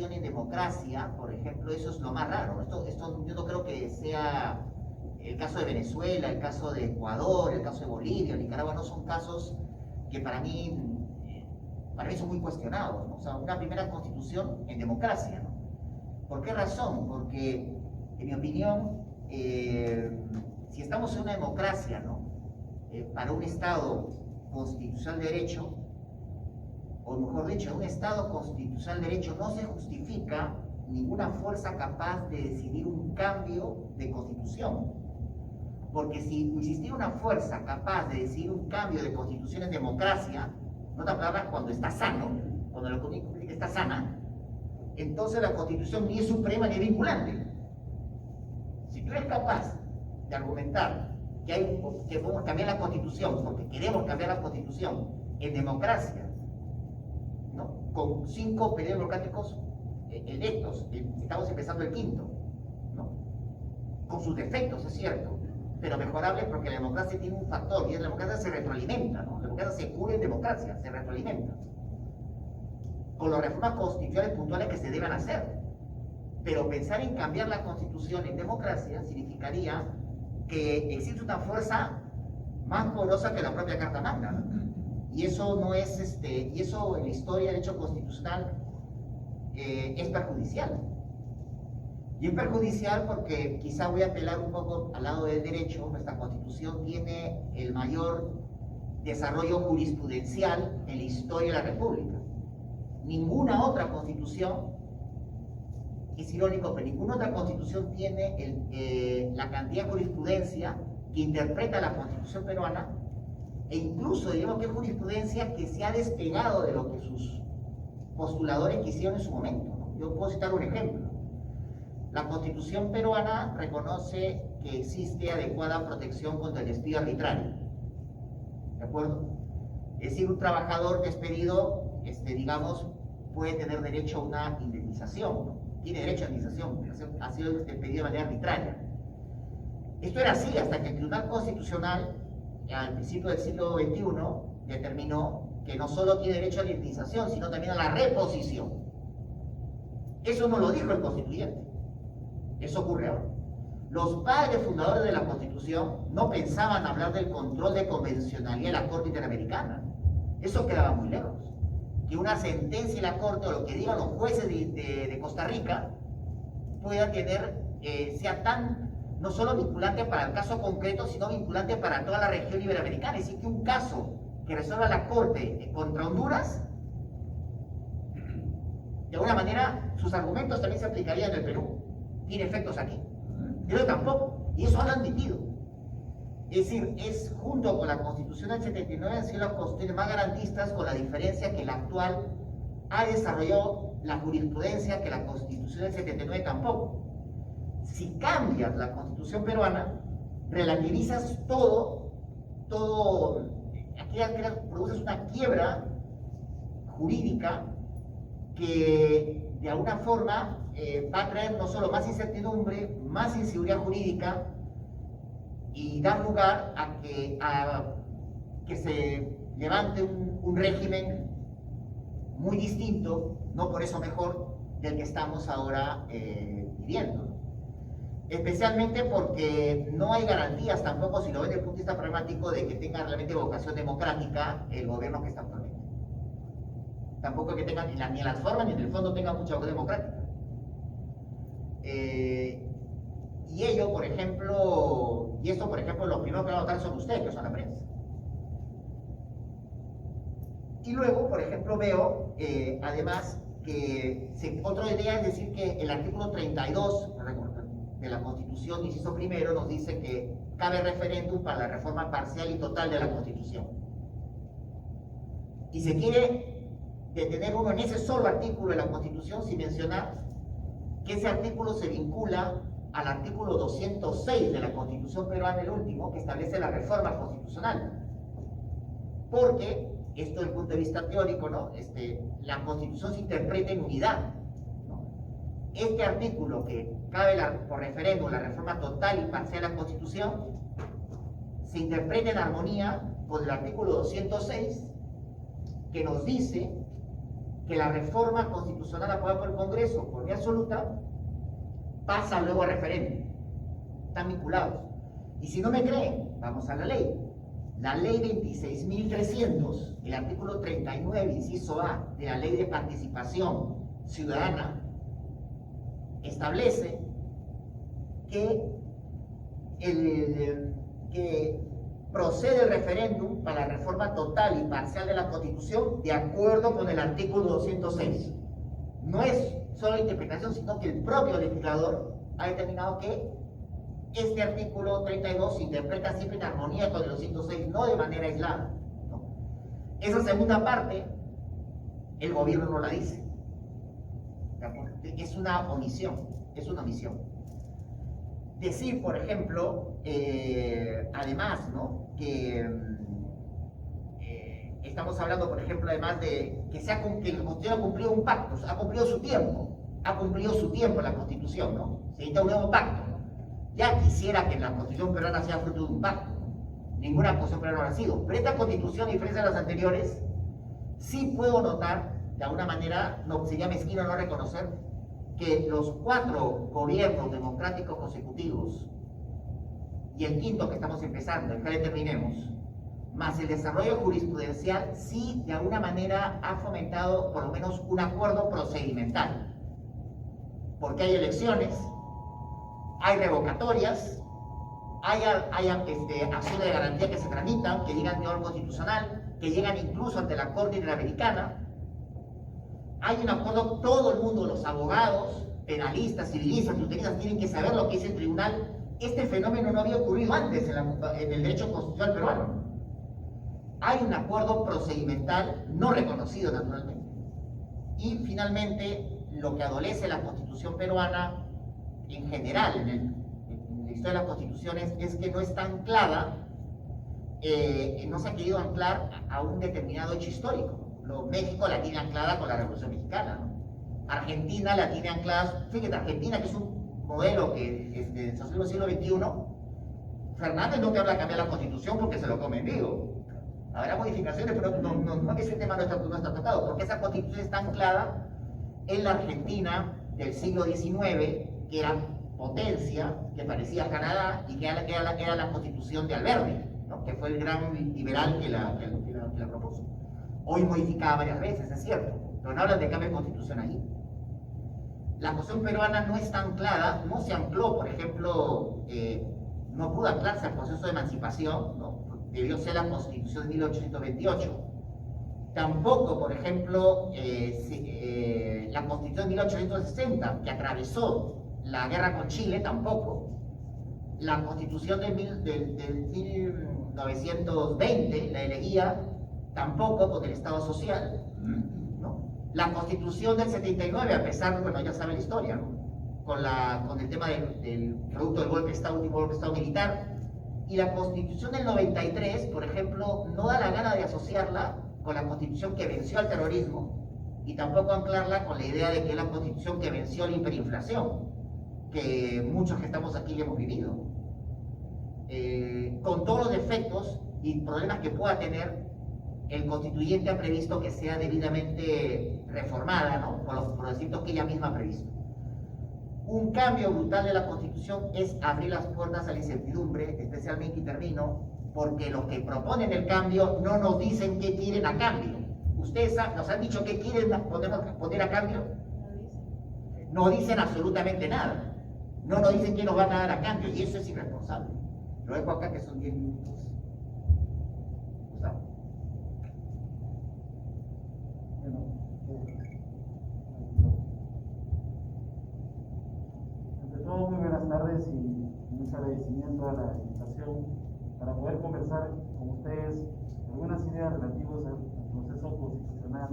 constitución en democracia, por ejemplo, eso es lo más raro. Esto yo no creo que sea el caso de Venezuela, el caso de Ecuador, el caso de Bolivia, Nicaragua, no son casos que para mí son muy cuestionados, ¿no? O sea, una primera constitución en democracia, ¿no? ¿Por qué razón? Porque, en mi opinión, si estamos en una democracia, ¿no? Para un Estado constitucional de derecho, o mejor dicho, un Estado constitucional de derecho no se justifica ninguna fuerza capaz de decidir un cambio de constitución. Porque si existiera una fuerza capaz de decidir un cambio de constitución en democracia, en otras palabras, cuando está sano, cuando la economía política está sana, entonces la constitución ni es suprema ni es vinculante. Si tú eres capaz de argumentar que podemos cambiar la constitución, porque queremos cambiar la constitución en democracia, ¿no? Con 5 periodos democráticos electos, estamos empezando el quinto, ¿no? Con sus defectos, es cierto, pero mejorables porque la democracia tiene un factor, y la democracia se retroalimenta, ¿no? La democracia se cura en democracia, se retroalimenta. Con las reformas constitucionales puntuales que se deben hacer. Pero pensar en cambiar la constitución en democracia significaría que existe una fuerza más poderosa que la propia Carta Magna, ¿no? Y eso no es, y eso en la historia del hecho constitucional es perjudicial. Y es perjudicial porque quizá voy a apelar un poco al lado del derecho. Nuestra constitución tiene el mayor desarrollo jurisprudencial en la historia de la República. Ninguna otra constitución, es irónico, pero ninguna otra constitución tiene la cantidad de jurisprudencia que interpreta la constitución peruana, e incluso diríamos que es jurisprudencia que se ha despegado de lo que sus postuladores quisieron en su momento, ¿no? Yo puedo citar un ejemplo. La constitución peruana reconoce que existe adecuada protección contra el despido arbitrario, ¿de acuerdo? Es decir, un trabajador despedido, digamos, puede tener derecho a una indemnización, ¿no? Tiene derecho a indemnización, ha sido despedido de manera arbitraria. Esto era así hasta que el Tribunal Constitucional, al principio del siglo XXI, determinó que no solo tiene derecho a la indemnización, sino también a la reposición. Eso no lo dijo el constituyente. Eso ocurre ahora. Los padres fundadores de la Constitución no pensaban hablar del control de convencionalidad de la Corte Interamericana. Eso quedaba muy lejos. Que una sentencia de la Corte o lo que digan los jueces de Costa Rica pueda tener, sea tan, no solo vinculante para el caso concreto, sino vinculante para toda la región iberoamericana. Es decir, que un caso que resuelva la Corte contra Honduras, de alguna manera sus argumentos también se aplicarían en el Perú. Tiene efectos aquí. Pero tampoco. Y eso lo han admitido. Es decir, es junto con la Constitución del 79 han sido las constituciones más garantistas, con la diferencia que la actual ha desarrollado la jurisprudencia que la Constitución del 79 tampoco. Si cambias la Constitución peruana, relativizas todo, aquí produces una quiebra jurídica que de alguna forma va a traer no solo más incertidumbre, más inseguridad jurídica, y dar lugar a que se levante un régimen muy distinto, no por eso mejor, del que estamos ahora viviendo. Especialmente porque no hay garantías tampoco, si lo ven desde el punto de vista pragmático, de que tenga realmente vocación democrática el gobierno que está actualmente. Tampoco es que tenga ni en las formas ni en el fondo tenga mucha vocación democrática. Y ello, por ejemplo, y esto, por ejemplo, lo primero que van a notar son ustedes, que son la prensa. Y luego, por ejemplo, veo, además, que otra idea es decir que el artículo 32 de la Constitución, inciso primero, nos dice que cabe referéndum para la reforma parcial y total de la Constitución. Y se quiere detener uno en ese solo artículo de la Constitución sin mencionar que ese artículo se vincula al artículo 206 de la Constitución peruana, el último, que establece la reforma constitucional. Porque, esto desde el punto de vista teórico, ¿no? La Constitución se interpreta en unidad, ¿no? Este artículo que cabe por referéndum la reforma total y parcial de la Constitución, se interpreta en armonía con el artículo 206, que nos dice que la reforma constitucional aprobada por el Congreso por vía absoluta pasa luego a referéndum. Están vinculados. Y si no me creen, vamos a la ley. La ley 26.300, el artículo 39, inciso A, de la Ley de Participación Ciudadana, establece que procede el referéndum para la reforma total y parcial de la Constitución de acuerdo con el artículo 206. No es solo interpretación, sino que el propio legislador ha determinado que este artículo 32 se interpreta siempre en armonía con el 206, no de manera aislada, ¿no? Esa segunda parte, el gobierno no la dice. Es una omisión, es una omisión. Decir, por ejemplo, además, ¿no?, que estamos hablando, por ejemplo, además de que la Constitución ha cumplido un pacto, ha cumplido su tiempo la Constitución, ¿no? Se necesita un nuevo pacto, ¿no? Ya quisiera que la Constitución peruana sea fruto de un pacto, ¿no? Ninguna Constitución peruana ha sido. Pero esta Constitución, a diferencia de las anteriores, sí puedo notar, de alguna manera, no sería mezquino no reconocer que los 4 gobiernos democráticos consecutivos y el quinto que estamos empezando, el que terminemos, más el desarrollo jurisprudencial, sí de alguna manera ha fomentado por lo menos un acuerdo procedimental. Porque hay elecciones, hay revocatorias, hay acciones de garantía que se tramitan, que llegan ante orden constitucional, que llegan incluso ante la Corte Interamericana. Hay un acuerdo, todo el mundo, los abogados, penalistas, civilistas, tutelistas, tienen que saber lo que es el tribunal. Este fenómeno no había ocurrido antes en el derecho constitucional peruano. Hay un acuerdo procedimental no reconocido naturalmente. Y finalmente, lo que adolece la Constitución peruana en general, en la historia de las constituciones, es que no está anclada, no se ha querido anclar a un determinado hecho histórico. México la tiene anclada con la Revolución Mexicana, ¿no? Argentina la tiene anclada, fíjate, Argentina, que es un modelo que se hace en el siglo XXI, Fernández no te habla de cambiar la Constitución porque se lo come en vivo. Habrá modificaciones, pero no que ese tema no está tratado, porque esa Constitución está anclada en la Argentina del siglo XIX, que era potencia, que parecía Canadá, y que era la Constitución de Alberdi, ¿no?, que fue el gran liberal que la propuso. Hoy modificada varias veces, es cierto, pero no hablan de cambio de constitución ahí. La Constitución peruana no está anclada, no se ancló, por ejemplo, no pudo anclarse al proceso de emancipación, ¿no?, debió ser la Constitución de 1828. Tampoco, por ejemplo, la Constitución de 1860, que atravesó la guerra con Chile, tampoco. La Constitución del 1920, la elegía, tampoco, con el Estado Social, ¿no? La Constitución del 79, a pesar, bueno, ya saben la historia, ¿no?, con el tema del producto del golpe de Estado, último golpe de Estado militar. Y la Constitución del 93, por ejemplo, no da la gana de asociarla con la Constitución que venció al terrorismo y tampoco anclarla con la idea de que es la Constitución que venció la hiperinflación, que muchos que estamos aquí ya hemos vivido. Con todos los defectos y problemas que pueda tener, el constituyente ha previsto que sea debidamente reformada, ¿no?, por los requisitos que ella misma ha previsto. Un cambio brutal de la Constitución es abrir las puertas a la incertidumbre, especialmente, y termino, porque los que proponen el cambio no nos dicen qué quieren a cambio. Ustedes nos han dicho qué quieren poner a cambio. No dicen absolutamente nada. No nos dicen qué nos van a dar a cambio, y eso es irresponsable. Lo dejo acá, que son 10 minutos. Gustavo. Muy buenas tardes y mucho agradecimiento a la invitación para poder conversar con ustedes algunas ideas relativas al proceso constitucional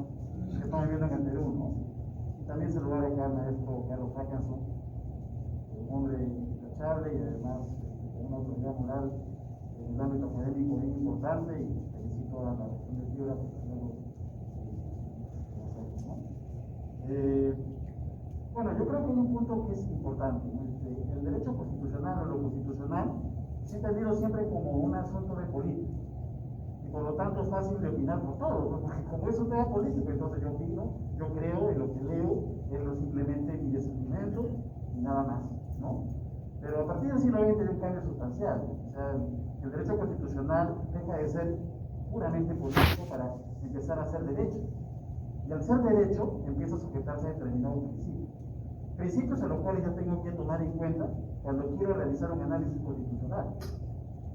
que estamos viviendo en el Perú, ¿no? Y también saludar acá al maestro Carlos Atkinson, un hombre intachable y además una autoridad moral en el ámbito académico bien importante, y felicito a la región de Piura por tenerlo, ¿no? Bueno, yo creo que hay un punto que es importante, ¿no? El derecho constitucional o lo constitucional se ha entendido siempre como un asunto de política. Y por lo tanto es fácil de opinar por todo, ¿no? Porque como es un tema político, entonces yo opino, yo creo en lo que leo, en lo simplemente mi discernimiento y nada más, ¿no? Pero a partir del siglo XX hay un cambio sustancial, ¿no? O sea, el derecho constitucional deja de ser puramente político para empezar a ser derecho. Y al ser derecho, empieza a sujetarse a determinados principios. Principios a los cuales yo tengo que tomar en cuenta cuando quiero realizar un análisis constitucional.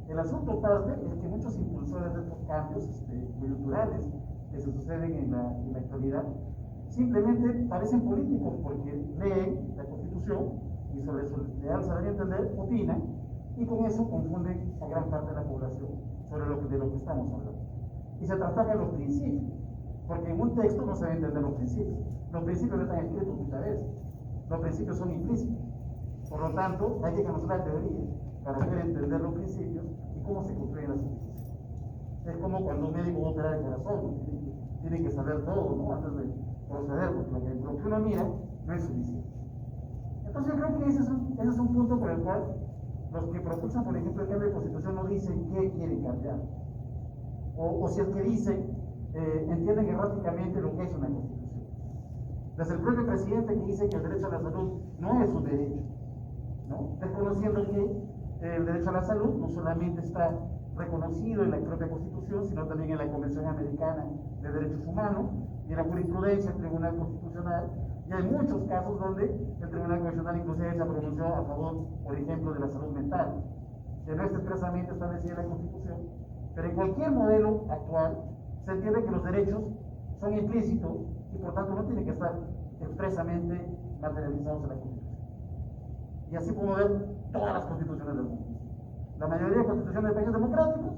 El asunto parte es que muchos impulsores de estos cambios coyunturales que se suceden en la actualidad simplemente parecen políticos porque leen la Constitución y sobre su real saber entender opinan y con eso confunden a gran parte de la población sobre de lo que estamos hablando. Y se trastocan los principios, porque en un texto no se debe entender los principios. Los principios no están escritos muchas veces, los principios son implícitos. Por lo tanto, hay que conocer la teoría para poder entender los principios y cómo se construyen las instituciones. Es como cuando un médico va a operar el corazón, ¿no? Tiene que saber todo, ¿no? Antes de proceder, porque lo que uno mira no es suficiente. Entonces yo creo que ese es un punto por el cual los que propulsan, por ejemplo, el cambio de constitución no dicen qué quieren cambiar. O si es que dicen, entienden erráticamente lo que es una constitución. Desde el propio presidente que dice que el derecho a la salud no es un derecho, ¿no? Desconociendo que el derecho a la salud no solamente está reconocido en la propia Constitución, sino también en la Convención Americana de Derechos Humanos y en la jurisprudencia del Tribunal Constitucional. Y hay muchos casos donde el Tribunal Constitucional inclusive se pronunció a favor, por ejemplo, de la salud mental, que no está expresamente establecida en la Constitución, pero en cualquier modelo actual se entiende que los derechos son implícitos y por tanto no tienen que estar expresamente materializados en la Constitución. Y así podemos ver todas las constituciones del mundo. La mayoría de constituciones de países democráticos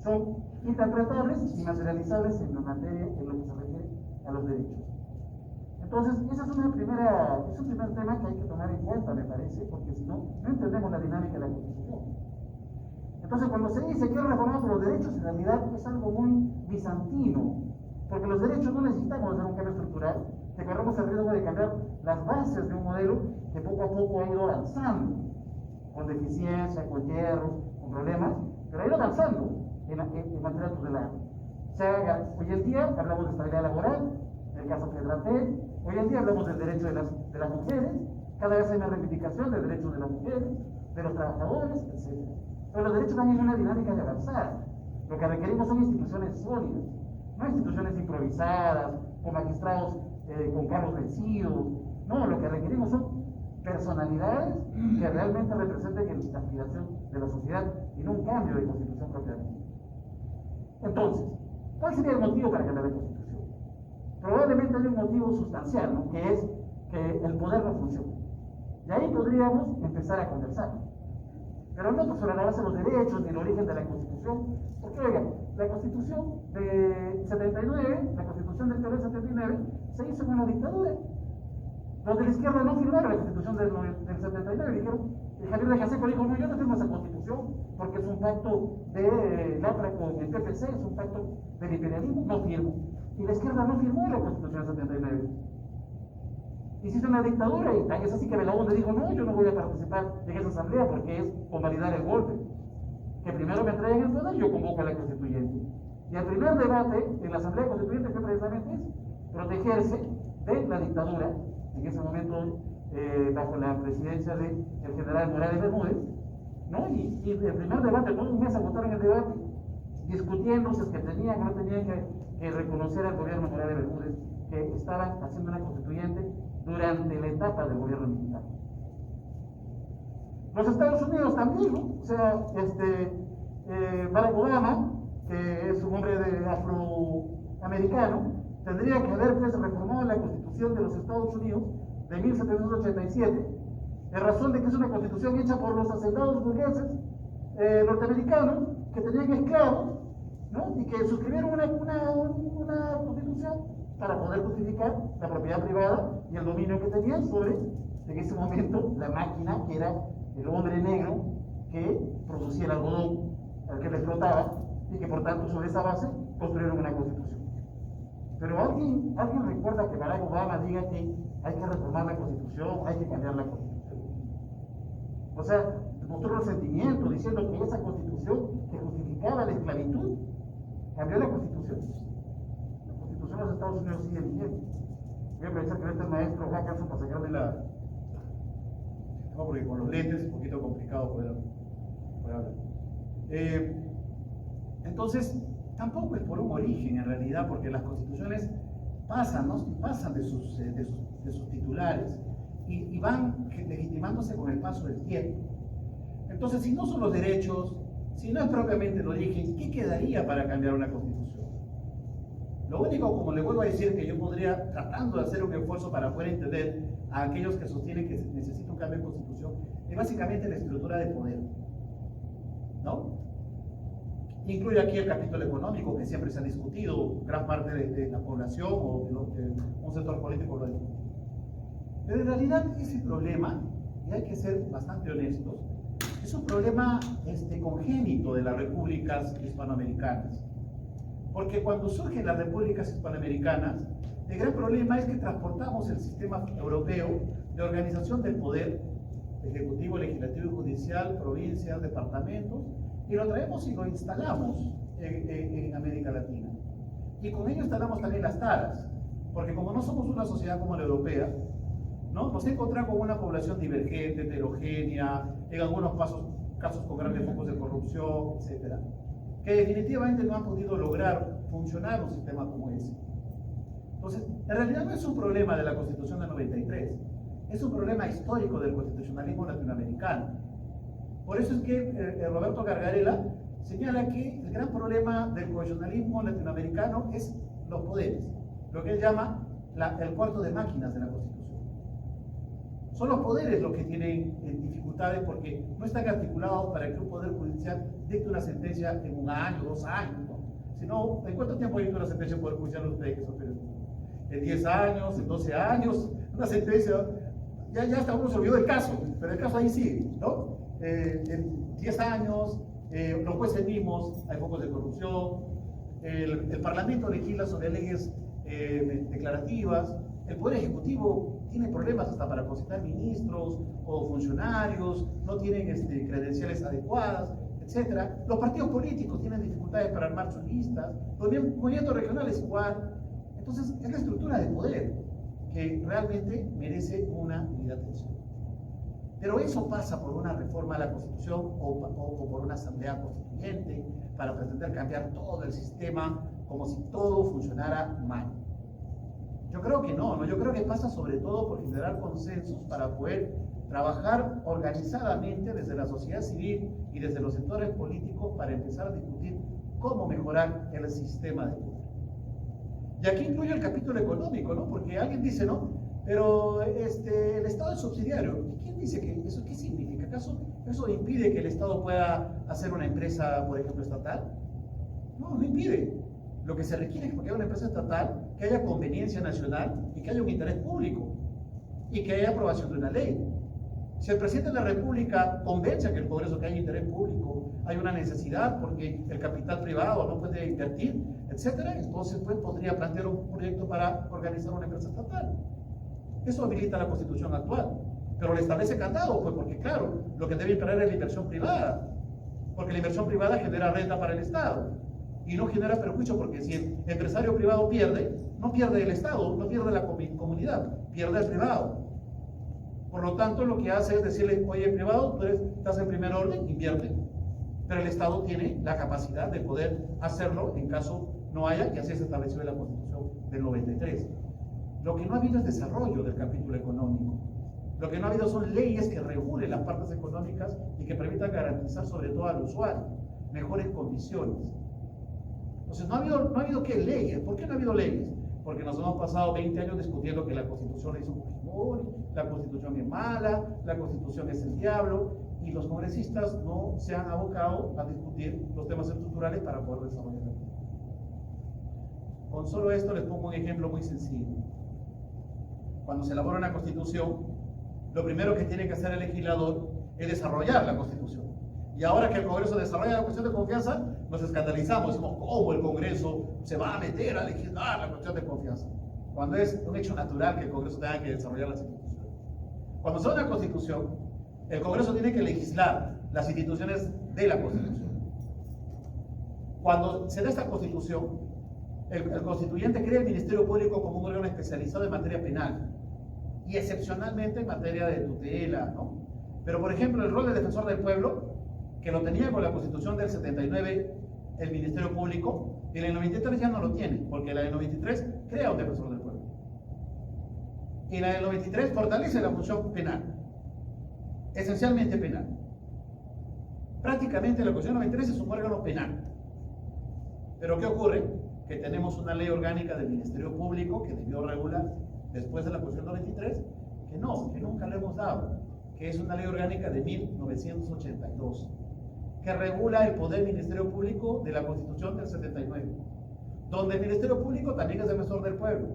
son interpretables y materializables en la materia en lo que se refiere a los derechos. Entonces, ese es un primer tema que hay que tomar en cuenta, me parece, porque si no, no entendemos la dinámica de la Constitución. Entonces, cuando se dice que reformar los derechos, en realidad es algo muy bizantino, porque los derechos no necesitamos hacer un cambio estructural, que corremos el riesgo de cambiar las bases de un modelo que poco a poco ha ido avanzando, con deficiencia, con hierros, con problemas, pero ha ido avanzando en materia tutelar. O sea, hoy en día hablamos de estabilidad laboral, en el caso Fedratel, hoy en día hablamos del derecho de las mujeres, cada vez hay más reivindicación del derecho de las mujeres, de los trabajadores, etc. Pero los derechos también son una dinámica de avanzar. Lo que requerimos son instituciones sólidas, no instituciones improvisadas, con magistrados con cargos vencidos. No, lo que requerimos son personalidades que realmente representen la aspiración de la sociedad y no un cambio de constitución propiamente. Entonces, ¿cuál sería el motivo para cambiar la constitución? Probablemente hay un motivo sustancial, ¿no? Que es que el poder no funciona. Y ahí podríamos empezar a conversar. Pero no sobre la base de los derechos ni el origen de la Constitución, porque oigan, la Constitución de 79, la Constitución del Perú 79, se hizo en una dictadura. Los de la izquierda no firmaron la Constitución del 79, dijeron, Javier de Jaceco dijo, no, yo no firmo esa Constitución, porque es un pacto de Latra con el PPC, es un pacto del imperialismo, no firmo. Y la izquierda no firmó la Constitución del 79. Hiciste una dictadura y es así que Belaúnde dijo, no, yo no voy a participar en esa asamblea porque es convalidar el golpe. Que primero me entreguen el poder y yo convoco a la constituyente. Y el primer debate en la asamblea constituyente fue precisamente eso, protegerse de la dictadura, en ese momento bajo la presidencia del general Morales Bermúdez, ¿no? Y el primer debate, todo un mes agotaron el debate, discutiendo si es que tenían o no tenían que reconocer al gobierno Morales Bermúdez, que estaban haciendo una constituyente durante la etapa del gobierno militar. Los Estados Unidos también, ¿no? O sea, Barack Obama, que es un hombre afroamericano, tendría que haber reformado la Constitución de los Estados Unidos de 1787, en razón de que es una constitución hecha por los hacendados burgueses norteamericanos que tenían esclavos, ¿no? Y que suscribieron una constitución para poder justificar la propiedad privada y el dominio que tenían sobre, en ese momento, la máquina que era el hombre negro que producía el algodón al que le explotaba y que por tanto sobre esa base construyeron una constitución. Pero alguien recuerda que Barack Obama diga que hay que reformar la constitución, hay que cambiar la constitución. O sea, mostró resentimiento diciendo que esa constitución que justificaba la esclavitud cambió la Constitución. La Constitución de los Estados Unidos sigue vigente. Voy a aprovechar que este maestro Hackerson para sacarme la... No, porque con los lentes es un poquito complicado poder hablar. Entonces, tampoco es por un origen en realidad, porque las constituciones pasan, ¿no? Pasan de sus titulares y van legitimándose con el paso del tiempo. Entonces, si no son los derechos, si no es propiamente el origen, ¿qué quedaría para cambiar una constitución? Lo único, como le vuelvo a decir, que yo podría, tratando de hacer un esfuerzo para poder entender a aquellos que sostienen que se necesita un cambio de constitución, es básicamente la estructura de poder, ¿no? Incluye aquí el capítulo económico, que siempre se ha discutido, gran parte de la población o de un sector político lo discute. Pero en realidad ese problema, y hay que ser bastante honestos, es un problema congénito de las repúblicas hispanoamericanas. Porque cuando surgen las repúblicas hispanoamericanas, el gran problema es que transportamos el sistema europeo de organización del poder, ejecutivo, legislativo y judicial, provincias, departamentos, y lo traemos y lo instalamos en América Latina. Y con ello instalamos también las taras, porque como no somos una sociedad como la europea, ¿no? Nos encontramos con una población divergente, heterogénea, en algunos casos con grandes focos de corrupción, etc., que definitivamente no han podido lograr funcionar un sistema como ese. Entonces, en realidad no es un problema de la Constitución del 93, es un problema histórico del constitucionalismo latinoamericano. Por eso es que Roberto Gargarella señala que el gran problema del constitucionalismo latinoamericano es los poderes, lo que él llama el cuarto de máquinas de la Constitución. Son los poderes los que tienen dificultades porque no están articulados para que un poder judicial dicte una sentencia en 1 año, 2 años, ¿no? Sino, ¿en cuánto tiempo dicta una sentencia en poder judicial ustedes que son periodistas? ¿En 10 años? ¿En 12 años? Una sentencia, ya hasta uno se olvidó del caso, pero el caso ahí sigue, ¿no? En 10 años, los jueces mismos, hay focos de corrupción, el Parlamento legisla sobre leyes declarativas, el Poder Ejecutivo tiene problemas hasta para posicionar ministros o funcionarios, no tienen credenciales adecuadas, etc. Los partidos políticos tienen dificultades para armar sus listas, los movimientos regionales igual. Entonces, es la estructura de poder que realmente merece una debida atención. Pero eso pasa por una reforma a la Constitución o por una asamblea constituyente para pretender cambiar todo el sistema como si todo funcionara mal. Yo creo que no, yo creo que pasa sobre todo por generar consensos para poder trabajar organizadamente desde la sociedad civil y desde los sectores políticos para empezar a discutir cómo mejorar el sistema de poder. Y aquí incluye el capítulo económico, ¿no? Porque alguien dice, ¿no? Pero el Estado es subsidiario. ¿Y quién dice que eso qué significa? ¿Acaso eso impide que el Estado pueda hacer una empresa, por ejemplo, estatal? No impide. Lo que se requiere es que haya una empresa estatal, que haya conveniencia nacional y que haya un interés público y que haya aprobación de una ley. Si el presidente de la República convence a que el Congreso que haya interés público, hay una necesidad porque el capital privado no puede invertir, etcétera, entonces pues podría plantear un proyecto para organizar una empresa estatal. Eso habilita la Constitución actual, pero le establece candado, pues porque claro, lo que debe imperar es la inversión privada, porque la inversión privada genera renta para el Estado y no genera perjuicio, porque si el empresario privado pierde, no pierde el Estado, no pierde la comunidad, pierde el privado. Por lo tanto, lo que hace es decirle, oye, privado, tú estás en primer orden, invierte, pero el Estado tiene la capacidad de poder hacerlo en caso no haya, y así se estableció en la Constitución del 93. Lo que no ha habido es desarrollo del capítulo económico. Lo que no ha habido son leyes que regulen las partes económicas y que permitan garantizar sobre todo al usuario mejores condiciones. Entonces, no ha habido ¿qué? Leyes. ¿Por qué no ha habido leyes? Porque nos hemos pasado 20 años discutiendo que la Constitución la hizo Fujimori, la Constitución es mala, la Constitución es el diablo, y los congresistas no se han abocado a discutir los temas estructurales para poder desarrollar la Constitución. Con solo esto les pongo un ejemplo muy sencillo. Cuando se elabora una Constitución, lo primero que tiene que hacer el legislador es desarrollar la Constitución. Y ahora que el Congreso desarrolla la cuestión de confianza, nos escandalizamos, decimos, ¿cómo el Congreso se va a meter a legislar la cuestión de confianza? Cuando es un hecho natural que el Congreso tenga que desarrollar las instituciones. Cuando se da una Constitución, el Congreso tiene que legislar las instituciones de la Constitución. Cuando se da esta constitución, el constituyente crea el Ministerio Público como un órgano especializado en materia penal y excepcionalmente en materia de tutela, ¿no? Pero, por ejemplo, el rol de defensor del pueblo, que lo tenía con la Constitución del 79 el Ministerio Público, en el 93 ya no lo tiene, porque la del 93 crea un defensor del pueblo. Y la del 93 fortalece la función penal, esencialmente penal. Prácticamente la Constitución del 93 es un órgano penal. Pero ¿qué ocurre? Que tenemos una ley orgánica del Ministerio Público que debió regular después de la Constitución del 93, que nunca le hemos dado, que es una ley orgánica de 1982, que regula el poder Ministerio Público de la Constitución del 79, donde el Ministerio Público también es defensor del pueblo,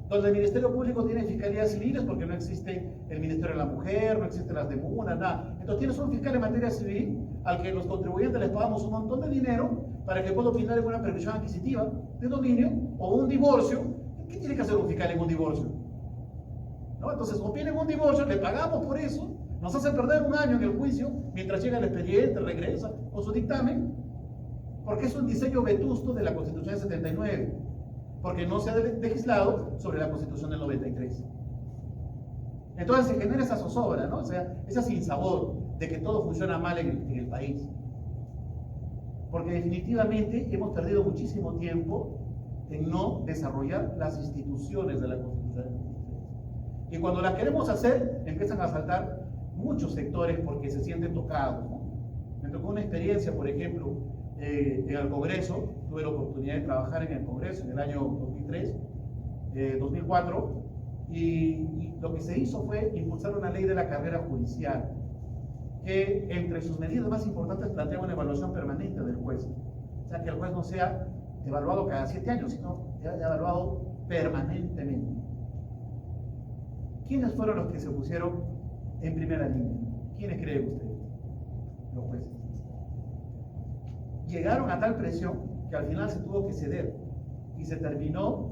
donde el Ministerio Público tiene fiscalías civiles porque no existe el Ministerio de la Mujer, no existen las demunas, nada. Entonces tienes un fiscal en materia civil al que los contribuyentes les pagamos un montón de dinero para que pueda opinar en una previsión adquisitiva de dominio o un divorcio. ¿Qué tiene que hacer un fiscal en un divorcio? ¿No? Entonces opina en un divorcio, le pagamos por eso, nos hace perder un año en el juicio mientras llega el expediente, regresa con su dictamen, porque es un diseño vetusto de la Constitución del 79, porque no se ha legislado sobre la Constitución del 93. Entonces se genera esa zozobra, ¿no? O sea, ese sinsabor de que todo funciona mal en el país. Porque definitivamente hemos perdido muchísimo tiempo en no desarrollar las instituciones de la Constitución del 93. Y cuando las queremos hacer, empiezan a saltar muchos sectores porque se sienten tocados, ¿no? Me tocó una experiencia, por ejemplo, en el Congreso. Tuve la oportunidad de trabajar en el Congreso en el año 2003, 2004, y lo que se hizo fue impulsar una ley de la carrera judicial, que entre sus medidas más importantes plantea una evaluación permanente del juez. O sea, que el juez no sea evaluado cada 7 años, sino evaluado permanentemente. ¿Quiénes fueron los que se pusieron en primera línea? ¿Quiénes creen ustedes? Los jueces. Llegaron a tal presión que al final se tuvo que ceder y se terminó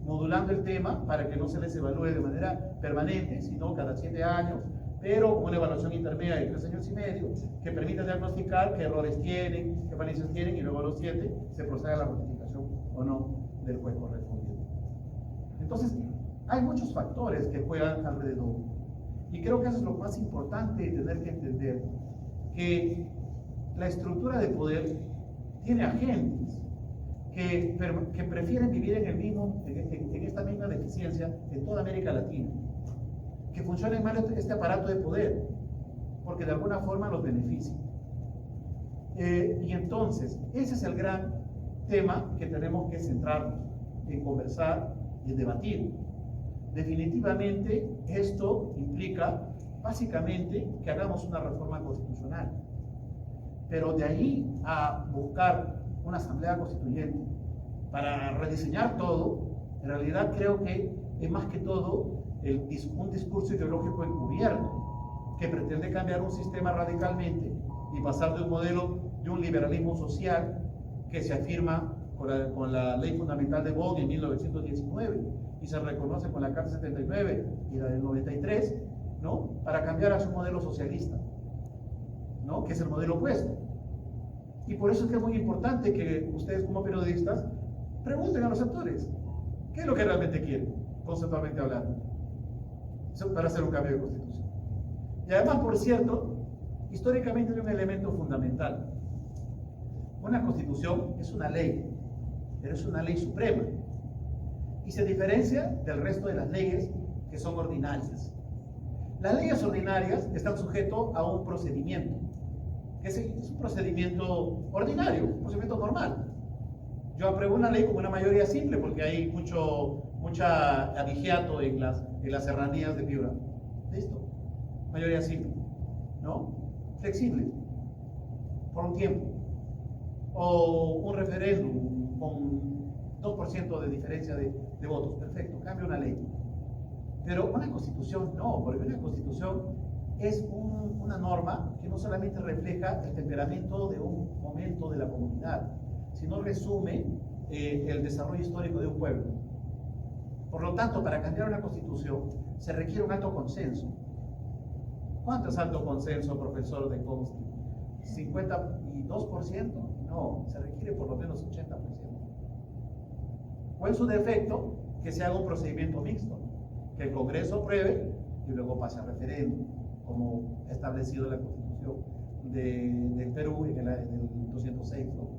modulando el tema para que no se les evalúe de manera permanente, sino cada 7 años, pero una evaluación intermedia de 3 años y medio que permita diagnosticar qué errores tienen, qué falencias tienen, y luego a los 7 se procede a la ratificación o no del juez correspondiente. Entonces, hay muchos factores que juegan alrededor. Y creo que eso es lo más importante de tener que entender, que la estructura de poder tiene agentes que prefieren vivir en esta misma deficiencia en toda América Latina, que funcione mal este aparato de poder, porque de alguna forma los beneficia. Y entonces, ese es el gran tema que tenemos que centrarnos en conversar y en debatir. Definitivamente, esto implica básicamente que hagamos una reforma constitucional, pero de ahí a buscar una asamblea constituyente para rediseñar todo, en realidad creo que es más que todo un discurso ideológico encubierto que pretende cambiar un sistema radicalmente y pasar de un modelo de un liberalismo social que se afirma con la Ley Fundamental de Bonn en 1919 y se reconoce con la Carta 79 y la del 93, ¿no? Para cambiar a su modelo socialista, ¿no? Que es el modelo opuesto. Y por eso es que es muy importante que ustedes como periodistas pregunten a los actores qué es lo que realmente quieren, conceptualmente hablando, para hacer un cambio de constitución. Y además, por cierto, históricamente hay un elemento fundamental. Una constitución es una ley, pero es una ley suprema y se diferencia del resto de las leyes que son ordinarias. Las leyes ordinarias están sujetas a un procedimiento, que es un procedimiento ordinario, un procedimiento normal. Yo apruebo una ley con una mayoría simple porque hay mucha abigeato en las serranías de Piura. ¿Listo? Mayoría simple, ¿no? Flexible, por un tiempo. O un referéndum con 2% de diferencia de votos. Perfecto, cambia una ley. Pero una constitución no, porque una constitución es una norma que no solamente refleja el temperamento de un momento de la comunidad, sino resume el desarrollo histórico de un pueblo. Por lo tanto, para cambiar una constitución se requiere un alto consenso. ¿Cuánto es alto consenso, profesor de Consti? ¿52%? No, se requiere por lo menos 80%. O en su defecto, que se haga un procedimiento mixto, que el Congreso apruebe y luego pase a referéndum, como establecido en la Constitución del Perú en el 206, ¿no?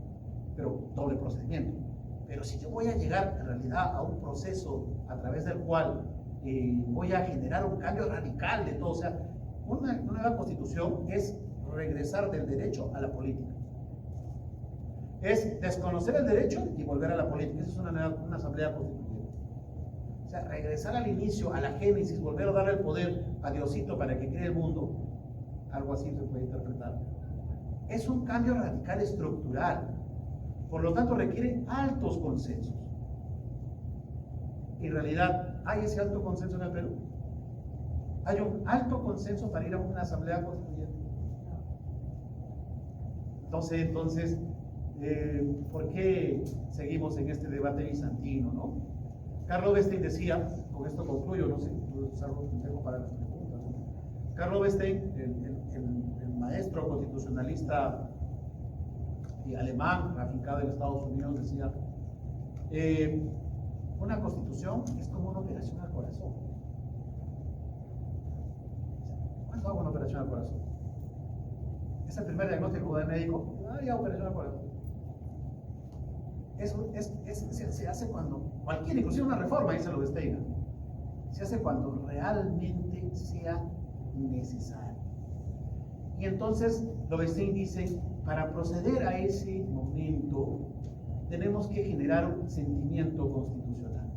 Pero doble procedimiento. Pero si yo voy a llegar en realidad a un proceso a través del cual voy a generar un cambio radical de todo, o sea, una nueva constitución es regresar del derecho a la política. Es desconocer el derecho y volver a la política. Esa es una asamblea constituyente. O sea, regresar al inicio, a la génesis, volver a darle el poder a Diosito para que cree el mundo. Algo así se puede interpretar. Es un cambio radical estructural. Por lo tanto, requiere altos consensos. En realidad, ¿hay ese alto consenso en el Perú? ¿Hay un alto consenso para ir a una asamblea constituyente? Entonces, ¿por qué seguimos en este debate bizantino, no? Carlo Bestein decía, con esto concluyo, no sé, es algo que tengo para las preguntas, ¿no? Carlo Bestein, el maestro constitucionalista alemán, radicado en Estados Unidos, decía, una constitución es como una operación al corazón. ¿Cuándo hago una operación al corazón? Es el primer diagnóstico del médico, ya operación al corazón. Eso se hace cuando, cualquier, inclusive una reforma, dice Lobestein, se hace cuando realmente sea necesario. Y entonces Lobestein dice, para proceder a ese momento, tenemos que generar un sentimiento constitucional.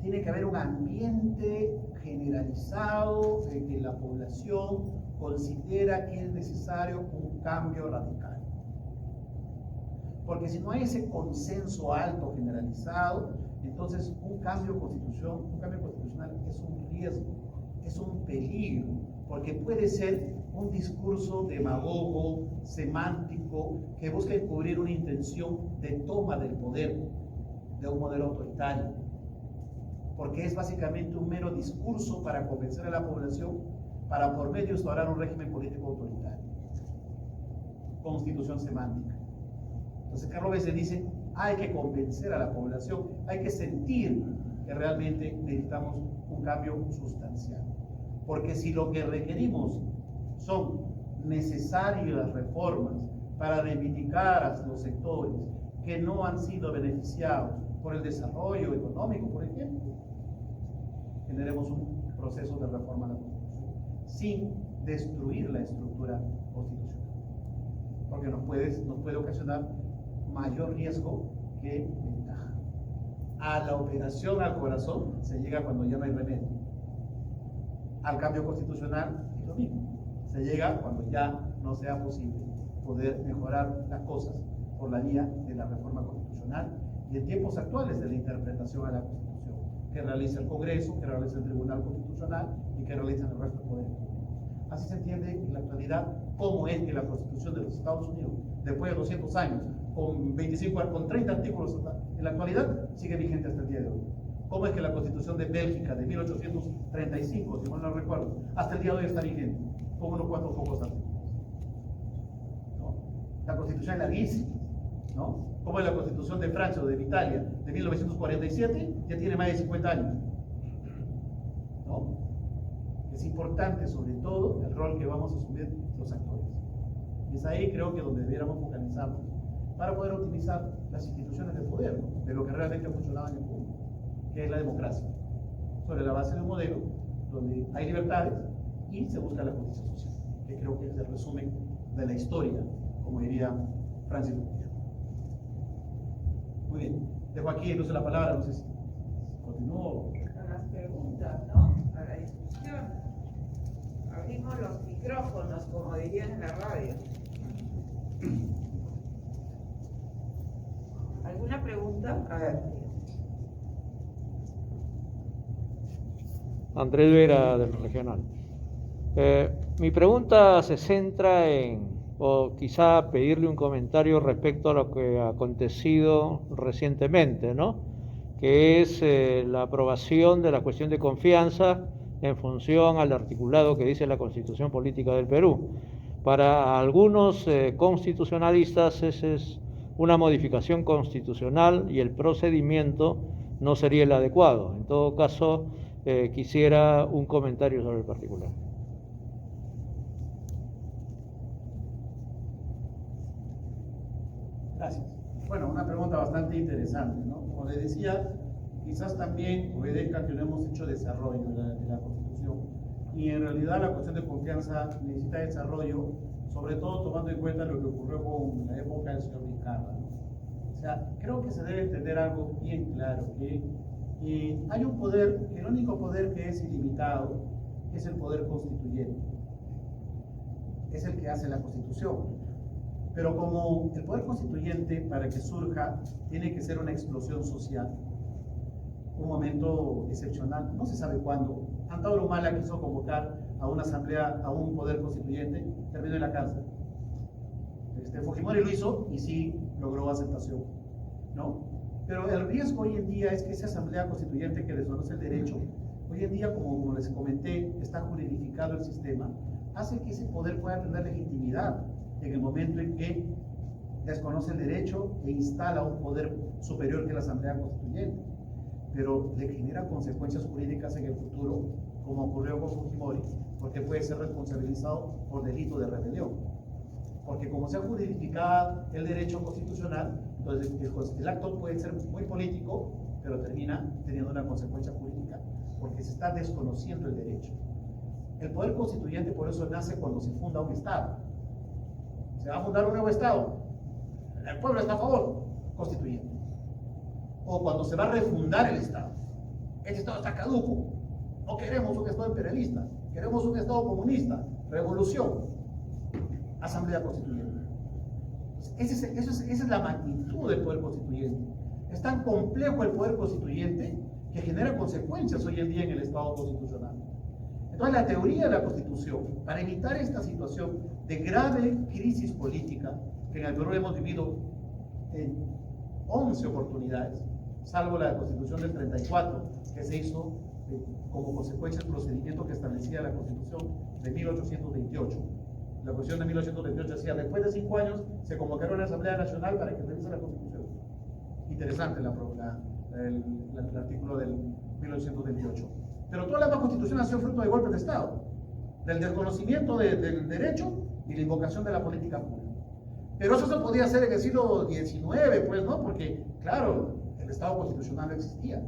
Tiene que haber un ambiente generalizado de que la población considera que es necesario un cambio radical. Porque si no hay ese consenso alto generalizado, entonces un cambio constitucional es un riesgo, es un peligro, porque puede ser un discurso demagogo, semántico, que busca encubrir una intención de toma del poder de un modelo autoritario, porque es básicamente un mero discurso para convencer a la población para por medio instaurar un régimen político autoritario. Constitución semántica. Entonces Carlo Bestein dice, hay que convencer a la población, hay que sentir que realmente necesitamos un cambio sustancial. Porque si lo que requerimos son necesarias reformas para reivindicar a los sectores que no han sido beneficiados por el desarrollo económico, por ejemplo, generemos un proceso de reforma a la Constitución sin destruir la estructura constitucional, porque nos puede ocasionar mayor riesgo que ventaja. A la operación al corazón se llega cuando ya no hay remedio. Al cambio constitucional es lo mismo. Se llega cuando ya no sea posible poder mejorar las cosas por la vía de la reforma constitucional y en tiempos actuales de la interpretación a la Constitución que realiza el Congreso, que realiza el Tribunal Constitucional y que realizan el resto de poderes. Así se entiende en la actualidad cómo es que la Constitución de los Estados Unidos, después de 200 años, con 30 artículos en la actualidad, sigue vigente hasta el día de hoy. ¿Cómo es que la Constitución de Bélgica de 1835, si mal no recuerdo, hasta el día de hoy está vigente? Con unos cuantos pocos artículos, ¿no? La Constitución es larguísima, ¿no? ¿Cómo es la Constitución de Francia o de Italia de 1947? Ya tiene más de 50 años, ¿no? Es importante, sobre todo, el rol que vamos a asumir los actores. Y es ahí, creo que, donde debiéramos focalizarnos para poder optimizar las instituciones de poder, ¿no? De lo que realmente funcionaba en el mundo, que es la democracia, sobre la base de un modelo donde hay libertades y se busca la justicia social, que creo que es el resumen de la historia, como diría Francis Fukuyama. Muy bien, dejo aquí entonces la palabra, no sé si continúo. Con las preguntas, ¿no? A la discusión. Abrimos los micrófonos, como dirían en la radio. ¿Alguna pregunta? A ver. Andrés Vera, del Regional. Mi pregunta se centra o quizá pedirle un comentario respecto a lo que ha acontecido recientemente, ¿no? Que es la aprobación de la cuestión de confianza en función al articulado que dice la Constitución Política del Perú. Para algunos constitucionalistas esa es una modificación constitucional y el procedimiento no sería el adecuado. En todo caso, quisiera un comentario sobre el particular. Gracias. Bueno, una pregunta bastante interesante, ¿no? Como les decía, quizás también obedezca que no hemos hecho desarrollo de la Constitución. Y en realidad la cuestión de confianza necesita desarrollo, sobre todo tomando en cuenta lo que ocurrió con la época del señor Vizcarra, ¿no? O sea, creo que se debe entender algo bien claro, que hay un poder, el único poder que es ilimitado es el poder constituyente. Es el que hace la Constitución. Pero como el poder constituyente, para que surja, tiene que ser una explosión social, un momento excepcional, no se sabe cuándo. Antauro Humala quiso convocar a una asamblea, a un poder constituyente, terminó en la cárcel. Fujimori lo hizo y sí logró aceptación, ¿no? Pero el riesgo hoy en día es que esa asamblea constituyente que desconoce el derecho, hoy en día, como les comenté, está juridificado el sistema, hace que ese poder pueda tener legitimidad en el momento en que desconoce el derecho e instala un poder superior que la asamblea constituyente. Pero le genera consecuencias jurídicas en el futuro, como ocurrió con Fujimori, porque puede ser responsabilizado por delito de rebelión. Porque como se ha juridificado el derecho constitucional, entonces el acto puede ser muy político, pero termina teniendo una consecuencia jurídica, porque se está desconociendo el derecho. El poder constituyente por eso nace cuando se funda un Estado. Se va a fundar un nuevo Estado, el pueblo está a favor, constituyente. O cuando se va a refundar el Estado. Este Estado está caduco. No queremos un Estado imperialista, queremos un Estado comunista, revolución, asamblea constituyente. Esa es la magnitud del poder constituyente. Es tan complejo el poder constituyente que genera consecuencias hoy en día en el Estado constitucional. Entonces la teoría de la Constitución, para evitar esta situación de grave crisis política, que en el Perú hemos vivido en 11 oportunidades, salvo la Constitución del 34, que se hizo como consecuencia del procedimiento que establecía la Constitución de 1828. La Constitución de 1828 decía, después de 5 años se convocará una Asamblea Nacional para que revise la Constitución. Interesante el artículo del 1828. Pero toda la nueva Constitución ha sido fruto de golpes de Estado, del desconocimiento del derecho y la invocación de la política pública. Pero eso se podía hacer en el siglo XIX, pues, ¿no? Porque, claro, el Estado constitucional no existía,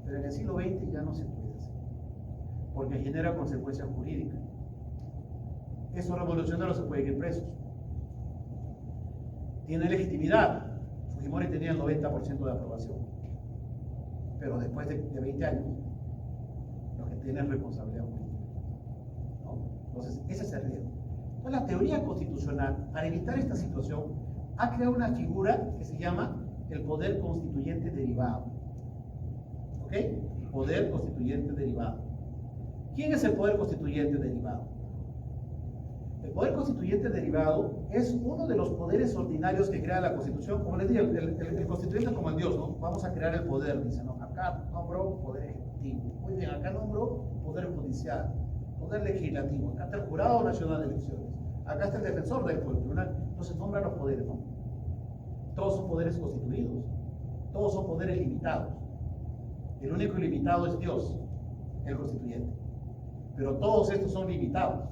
pero en el siglo XX ya no se puede hacer, porque genera consecuencias jurídicas. Esos revolucionarios se pueden ir presos. Tiene legitimidad. Fujimori tenía el 90% de aprobación, pero después de 20 años, lo que tiene es responsabilidad política, ¿no? Entonces, ese es el riesgo. Entonces, la teoría constitucional, para evitar esta situación, ha creado una figura que se llama el poder constituyente derivado. ¿Ok? Poder constituyente derivado. ¿Quién es el poder constituyente derivado? El poder constituyente derivado es uno de los poderes ordinarios que crea la Constitución. Como les digo, el constituyente es como el Dios, ¿no? Vamos a crear el poder, dice, ¿no? Acá nombro poder ejecutivo. Muy bien, acá nombro poder judicial, poder legislativo. Acá está el Jurado Nacional de Elecciones. Acá está el defensor del pueblo, tribunal. Entonces nombra los poderes, ¿no? Todos son poderes constituidos. Todos son poderes limitados. El único ilimitado es Dios, el constituyente. Pero todos estos son limitados,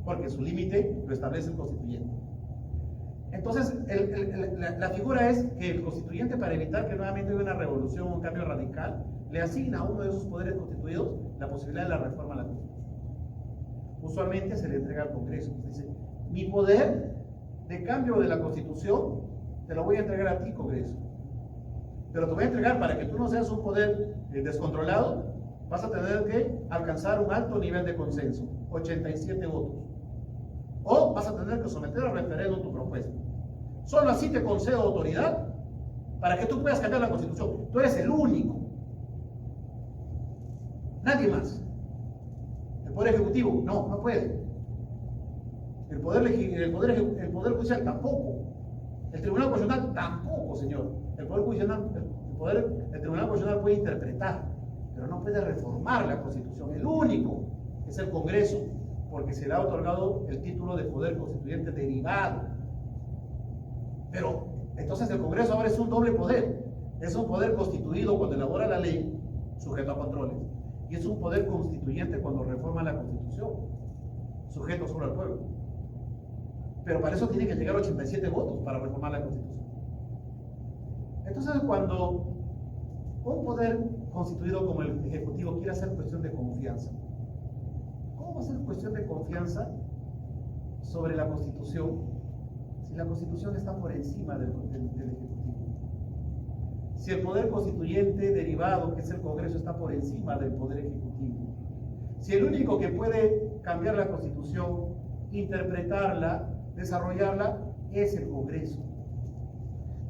porque su límite lo establece el constituyente. Entonces, la figura es que el constituyente, para evitar que nuevamente haya una revolución o un cambio radical, le asigna a uno de esos poderes constituidos la posibilidad de la reforma a la Constitución. Usualmente se le entrega al Congreso. Dice, mi poder de cambio de la Constitución te lo voy a entregar a ti, Congreso. Pero te voy a entregar para que tú no seas un poder descontrolado, vas a tener que alcanzar un alto nivel de consenso, 87 votos. O vas a tener que someter a referéndum tu propuesta. Solo así te concedo autoridad para que tú puedas cambiar la Constitución. Tú eres el único. Nadie más. El Poder Ejecutivo, no puede. El Poder Judicial tampoco. El Tribunal Constitucional tampoco, señor. El Tribunal Constitucional puede interpretar, pero no puede reformar la Constitución. El único es el Congreso, porque se le ha otorgado el título de poder constituyente derivado. Pero entonces el Congreso ahora es un doble poder. Es un poder constituido cuando elabora la ley, sujeto a controles, y es un poder constituyente cuando reforma la Constitución, sujeto solo al pueblo. Pero para eso tiene que llegar a 87 votos para reformar la Constitución. Entonces, cuando un poder constituido como el Ejecutivo quiere hacer cuestión de confianza, ¿cómo va a ser cuestión de confianza sobre la Constitución si la Constitución está por encima del Ejecutivo? Si el poder constituyente derivado, que es el Congreso, está por encima del poder ejecutivo. Si el único que puede cambiar la Constitución, interpretarla, desarrollarla, es el Congreso.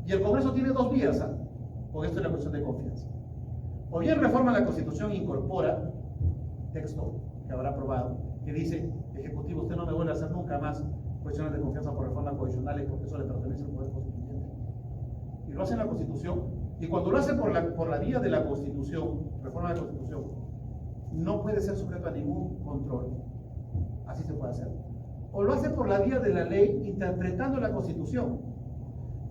Y el Congreso tiene dos vías, con esto es la cuestión de confianza. O bien reforma la Constitución e incorpora texto que habrá aprobado, que dice, Ejecutivo, usted no me vuelve a hacer nunca más cuestiones de confianza por reformas constitucionales porque eso le pertenece al poder constituyente. Y lo hace en la Constitución. Y cuando lo hace por la vía de la Constitución, reforma de la Constitución, no puede ser sujeto a ningún control. Así se puede hacer. O lo hace por la vía de la ley, interpretando la Constitución.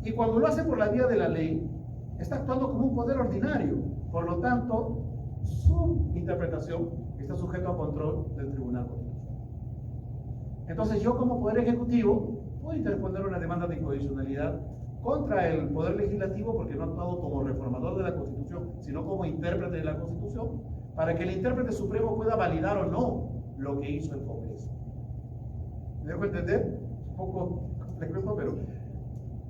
Y cuando lo hace por la vía de la ley, está actuando como un poder ordinario. Por lo tanto, su interpretación está sujeto a control del Tribunal Constitucional. Entonces, yo como Poder Ejecutivo puedo interponer una demanda de inconstitucionalidad contra el Poder Legislativo porque no ha actuado como reformador de la Constitución, sino como intérprete de la Constitución, para que el intérprete supremo pueda validar o no lo que hizo el Congreso. ¿Me dejo entender? Un poco complejo, pero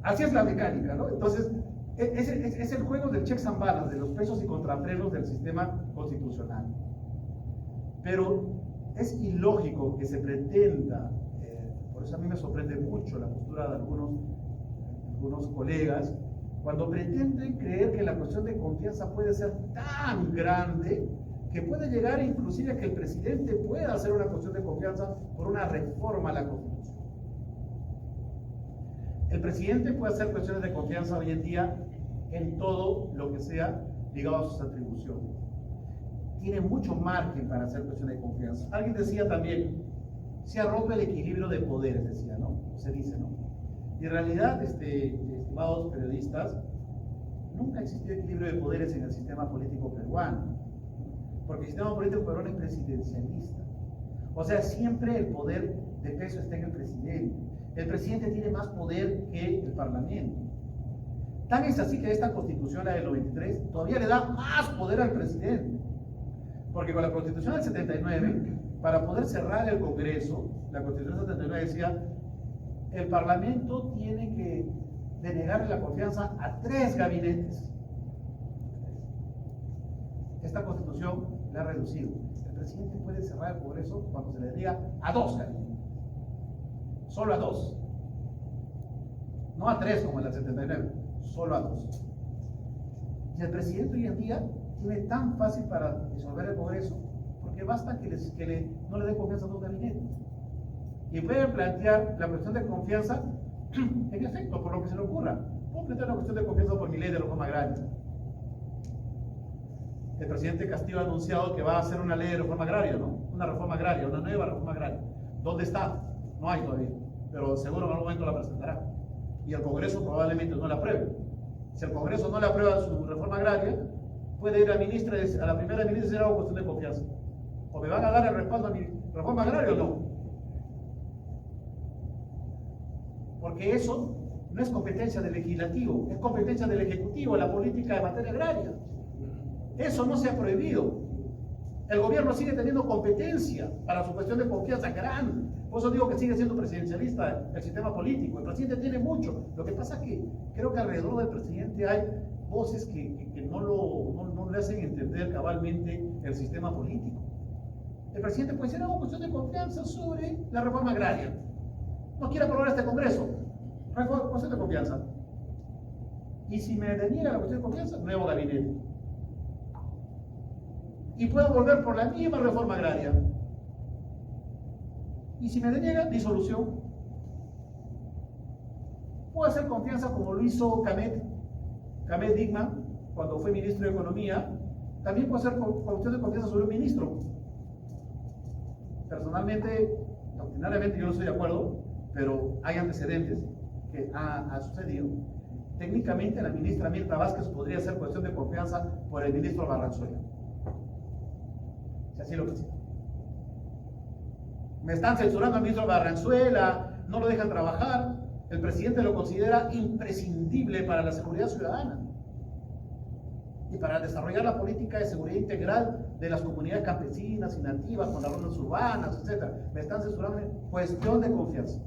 así es la mecánica, ¿no? Entonces, es el juego del checks and balances, de los pesos y contrapesos del sistema constitucional. Pero es ilógico que se pretenda, por eso a mí me sorprende mucho la postura de algunos colegas, cuando pretenden creer que la cuestión de confianza puede ser tan grande que puede llegar inclusive a que el presidente pueda hacer una cuestión de confianza por una reforma a la Constitución. El presidente puede hacer cuestiones de confianza hoy en día en todo lo que sea ligado a sus atribuciones. Tiene mucho margen para hacer cuestiones de confianza. Alguien decía también, se ha roto el equilibrio de poderes, decía, ¿no? Se dice, ¿no? Y en realidad, estimados periodistas, nunca existió equilibrio de poderes en el sistema político peruano, porque el sistema político peruano es presidencialista. O sea, siempre el poder de peso está en el presidente. El presidente tiene más poder que el parlamento. Tan es así que esta constitución, la del 93, todavía le da más poder al presidente. Porque con la constitución del 79, para poder cerrar el Congreso, la constitución del 79 decía, el Parlamento tiene que denegarle la confianza a 3 gabinetes. Esta constitución la ha reducido. El presidente puede cerrar el Congreso cuando se le diga a 2 gabinetes. Solo a 2. No a 3 como en el 79, solo a 2. Y el presidente hoy en día tiene tan fácil para disolver el Congreso, porque basta que no le den confianza a 2 gabinetes. Y puede plantear la cuestión de confianza, en efecto, por lo que se le ocurra. Puede plantear la cuestión de confianza por mi ley de reforma agraria. El presidente Castillo ha anunciado que va a hacer una ley de reforma agraria, ¿no? Una reforma agraria, una nueva reforma agraria. ¿Dónde está? No hay todavía, pero seguro en algún momento la presentará. Y el Congreso probablemente no la apruebe. Si el Congreso no le aprueba su reforma agraria, puede ir a la primera ministra y decir algo cuestión de confianza. O me van a dar el respaldo a mi reforma agraria o no. Porque eso no es competencia del legislativo, es competencia del ejecutivo, la política de materia agraria. Eso no se ha prohibido. El gobierno sigue teniendo competencia para su cuestión de confianza grande. Por eso digo que sigue siendo presidencialista el sistema político. El presidente tiene mucho. Lo que pasa es que creo que alrededor del presidente hay voces que no le hacen entender cabalmente el sistema político. El presidente puede decir una cuestión de confianza sobre la reforma agraria. No quiere aprobar este Congreso. Cuestión de confianza. Y si me deniega la cuestión de confianza, nuevo gabinete. Y puedo volver por la misma reforma agraria. Y si me deniega, disolución. Puedo hacer confianza como lo hizo Camet Digma, cuando fue ministro de Economía. También puedo hacer cuestión de confianza sobre un ministro. Personalmente, doctrinariamente yo no estoy de acuerdo, pero hay antecedentes que ha sucedido. Técnicamente la ministra Mirta Vázquez podría ser cuestión de confianza por el ministro Barranzuela. Si así lo quisiera. Me están censurando al ministro Barranzuela, no lo dejan trabajar. El presidente lo considera imprescindible para la seguridad ciudadana y para desarrollar la política de seguridad integral de las comunidades campesinas y nativas, con las rondas urbanas, etc. Me están censurando en cuestión de confianza.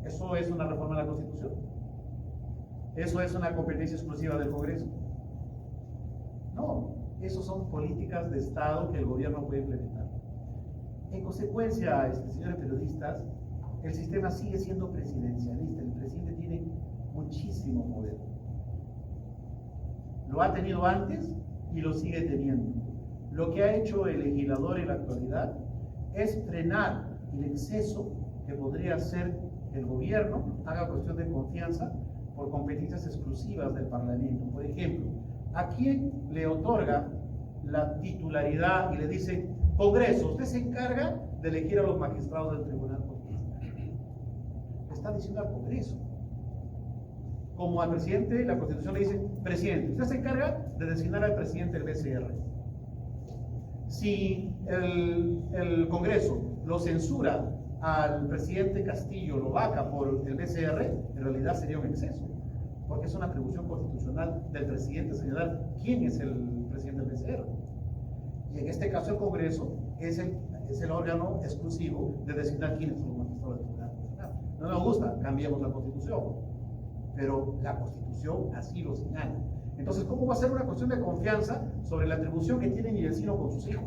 ¿Eso es una reforma de la Constitución? ¿Eso es una competencia exclusiva del Congreso? No, eso son políticas de Estado que el gobierno puede implementar. En consecuencia, señores periodistas, el sistema sigue siendo presidencialista. El presidente tiene muchísimo poder. Lo ha tenido antes y lo sigue teniendo. Lo que ha hecho el legislador en la actualidad es frenar el exceso que podría hacer el gobierno haga cuestión de confianza por competencias exclusivas del Parlamento. Por ejemplo, ¿a quién le otorga la titularidad y le dice, Congreso, usted se encarga de elegir a los magistrados del Tribunal Constitucional? Le está diciendo al Congreso. Como al presidente, la Constitución le dice, presidente, usted se encarga de designar al presidente del BCR. Si el Congreso lo censura al presidente Castillo, lo vaca por el BCR, en realidad sería un exceso, porque es una atribución constitucional del presidente señalar quién es el presidente del BCR. Y en este caso el Congreso es el órgano exclusivo de designar quiénes son los magistrados del Tribunal Constitucional. No nos gusta, cambiemos la Constitución, pero la Constitución así lo señala. Entonces, ¿cómo va a ser una cuestión de confianza sobre la atribución que tiene mi vecino con sus hijos?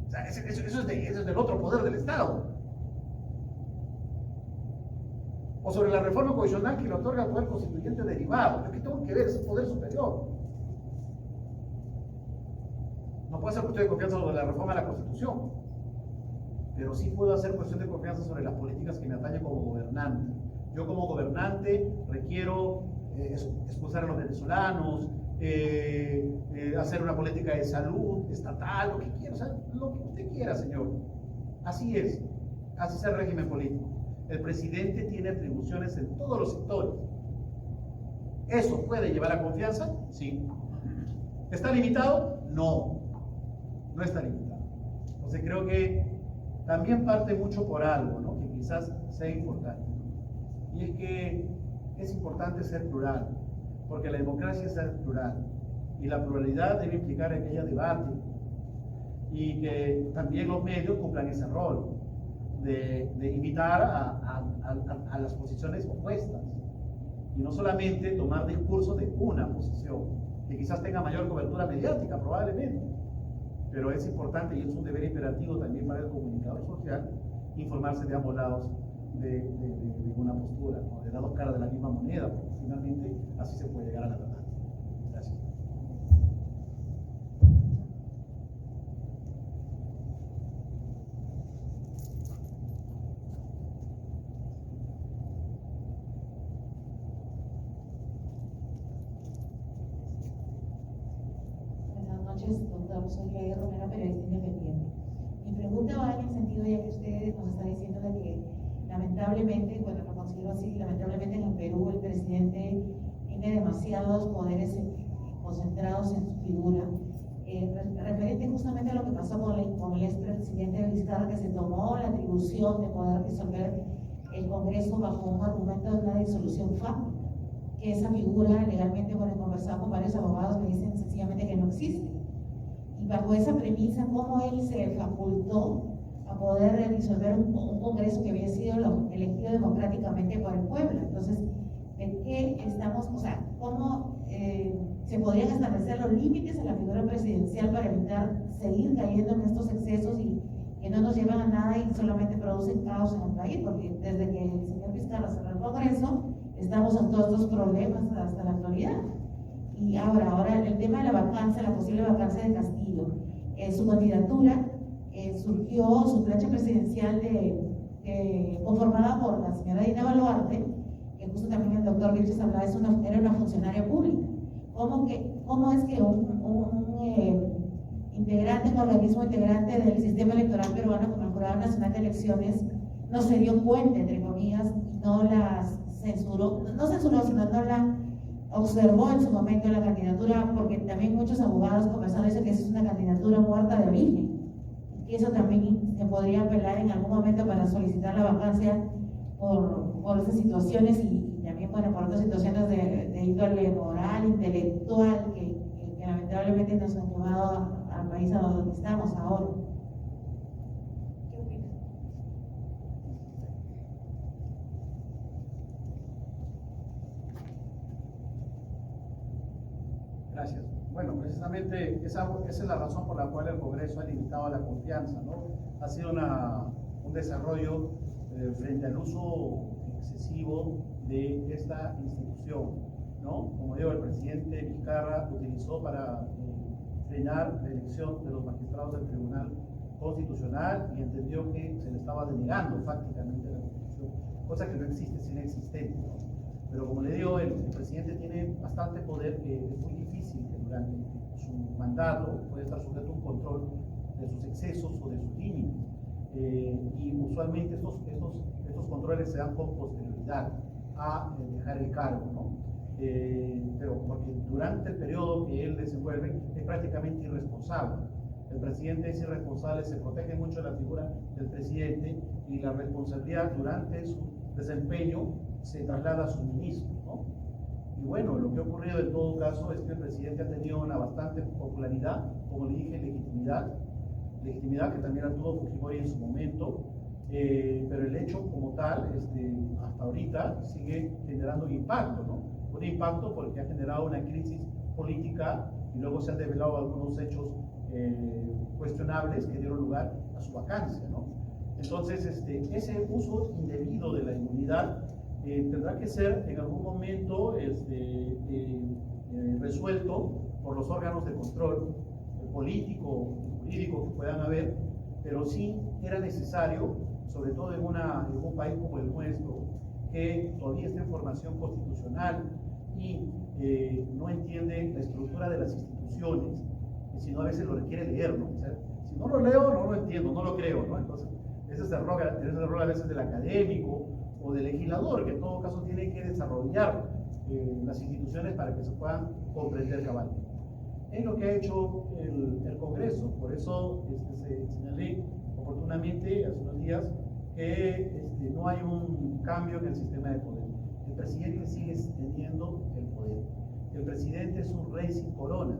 O sea, eso es del otro poder del Estado. O sobre la reforma constitucional que le otorga al poder constituyente derivado. Yo qué tengo que ver, es un poder superior. No puedo hacer cuestión de confianza sobre la reforma de la Constitución, pero sí puedo hacer cuestión de confianza sobre las políticas que me atañen como gobernante. Yo como gobernante requiero expulsar a los venezolanos, hacer una política de salud estatal, lo que quiera, o sea, lo que usted quiera, señor. Así es el régimen político. El presidente tiene atribuciones en todos los sectores. ¿Eso puede llevar a confianza? Sí. ¿Está limitado? No, no está limitado. Entonces creo que también parte mucho por algo, ¿no?, que quizás sea importante. Y es que es importante ser plural, porque la democracia es ser plural. Y la pluralidad debe implicar que haya debate y que también los medios cumplan ese rol de invitar a las posiciones opuestas y no solamente tomar discursos de una posición que quizás tenga mayor cobertura mediática probablemente, pero es importante y es un deber imperativo también para el comunicador social informarse de ambos lados de una postura, ¿no?, de las dos caras de la misma moneda, porque finalmente así se puede llegar a la verdad. Gracias. Buenas noches, doctor. Soy Claudia Romero, periodista independiente. Mi pregunta va en el sentido, ya que usted nos está diciendo de que lamentablemente, bueno, lo considero así, lamentablemente en el Perú el presidente tiene demasiados poderes concentrados en su figura. Referente justamente a lo que pasó con el expresidente Vizcarra, que se tomó la atribución de poder disolver el Congreso bajo un argumento de una disolución fáctica, que esa figura legalmente, bueno, he conversado con varios abogados, me dicen sencillamente que no existe. Y bajo esa premisa, ¿cómo él se facultó a poder disolver un Congreso que había sido elegido democráticamente por el pueblo? Entonces, ¿de qué estamos, o sea, cómo se podrían establecer los límites a la figura presidencial para evitar seguir cayendo en estos excesos y que no nos llevan a nada y solamente producen caos en el país? Porque desde que el señor Vizcarra cerró el Congreso, estamos en todos estos problemas hasta la actualidad. Y ahora el tema de la vacancia, la posible vacancia de Castillo, su candidatura surgió, su plancha presidencial conformada por la señora Dina Boluarte, que justo también el doctor Vilches hablaba, era una funcionaria pública. ¿Cómo cómo es que integrante, un organismo integrante del sistema electoral peruano, como el Jurado Nacional de Elecciones, no se dio cuenta, entre comillas, no las censuró, no censuró, sino no la observó en su momento la candidatura, porque también muchos abogados comenzaron a decir que esa es una candidatura muerta de origen, y eso también se podría apelar en algún momento para solicitar la vacancia por esas situaciones y también, bueno, por otras situaciones de índole moral, intelectual, que lamentablemente nos han llevado al país a donde estamos ahora. ¿Qué opinas? Gracias. Bueno, precisamente esa es la razón por la cual el Congreso ha limitado la confianza, ¿no? Ha sido un desarrollo frente al uso excesivo de esta institución, ¿no? Como digo, el presidente Vizcarra utilizó para frenar la elección de los magistrados del Tribunal Constitucional y entendió que se le estaba denegando prácticamente la Constitución, cosa que no existe, es inexistente, ¿no? Pero como le digo, el presidente tiene bastante poder que es muy difícil que durante su mandato puede estar sujeto a un control de sus excesos o de sus límites. Y usualmente estos controles se dan con posterioridad a dejar el cargo, ¿no? Pero porque durante el periodo que él desenvuelve es prácticamente irresponsable. El presidente es irresponsable, se protege mucho la figura del presidente y la responsabilidad durante su desempeño se traslada a su ministro, ¿no? Y bueno, lo que ha ocurrido en todo caso es que el presidente ha tenido una bastante popularidad, como le dije, legitimidad que también la tuvo Fujimori en su momento, pero el hecho como tal, hasta ahorita, sigue generando un impacto, ¿no? Un impacto porque ha generado una crisis política y luego se han develado algunos hechos cuestionables que dieron lugar a su vacancia, ¿no? Entonces, ese uso indebido de la inmunidad tendrá que ser en algún momento resuelto por los órganos de control político y jurídico que puedan haber, pero sí era necesario, sobre todo en un país como el nuestro, que todavía está en formación constitucional y no entiende la estructura de las instituciones, y si no a veces lo requiere leer, ¿no? O sea, si no lo leo, no lo entiendo, no lo creo, ¿no? Entonces, ese es el error a veces del académico o del legislador, que en todo caso tiene que desarrollar las instituciones para que se puedan comprender cabalmente. Es lo que ha hecho el Congreso, por eso señalé oportunamente hace unos días que no hay un cambio en el sistema de poder. El presidente sigue teniendo el poder. El presidente es un rey sin corona.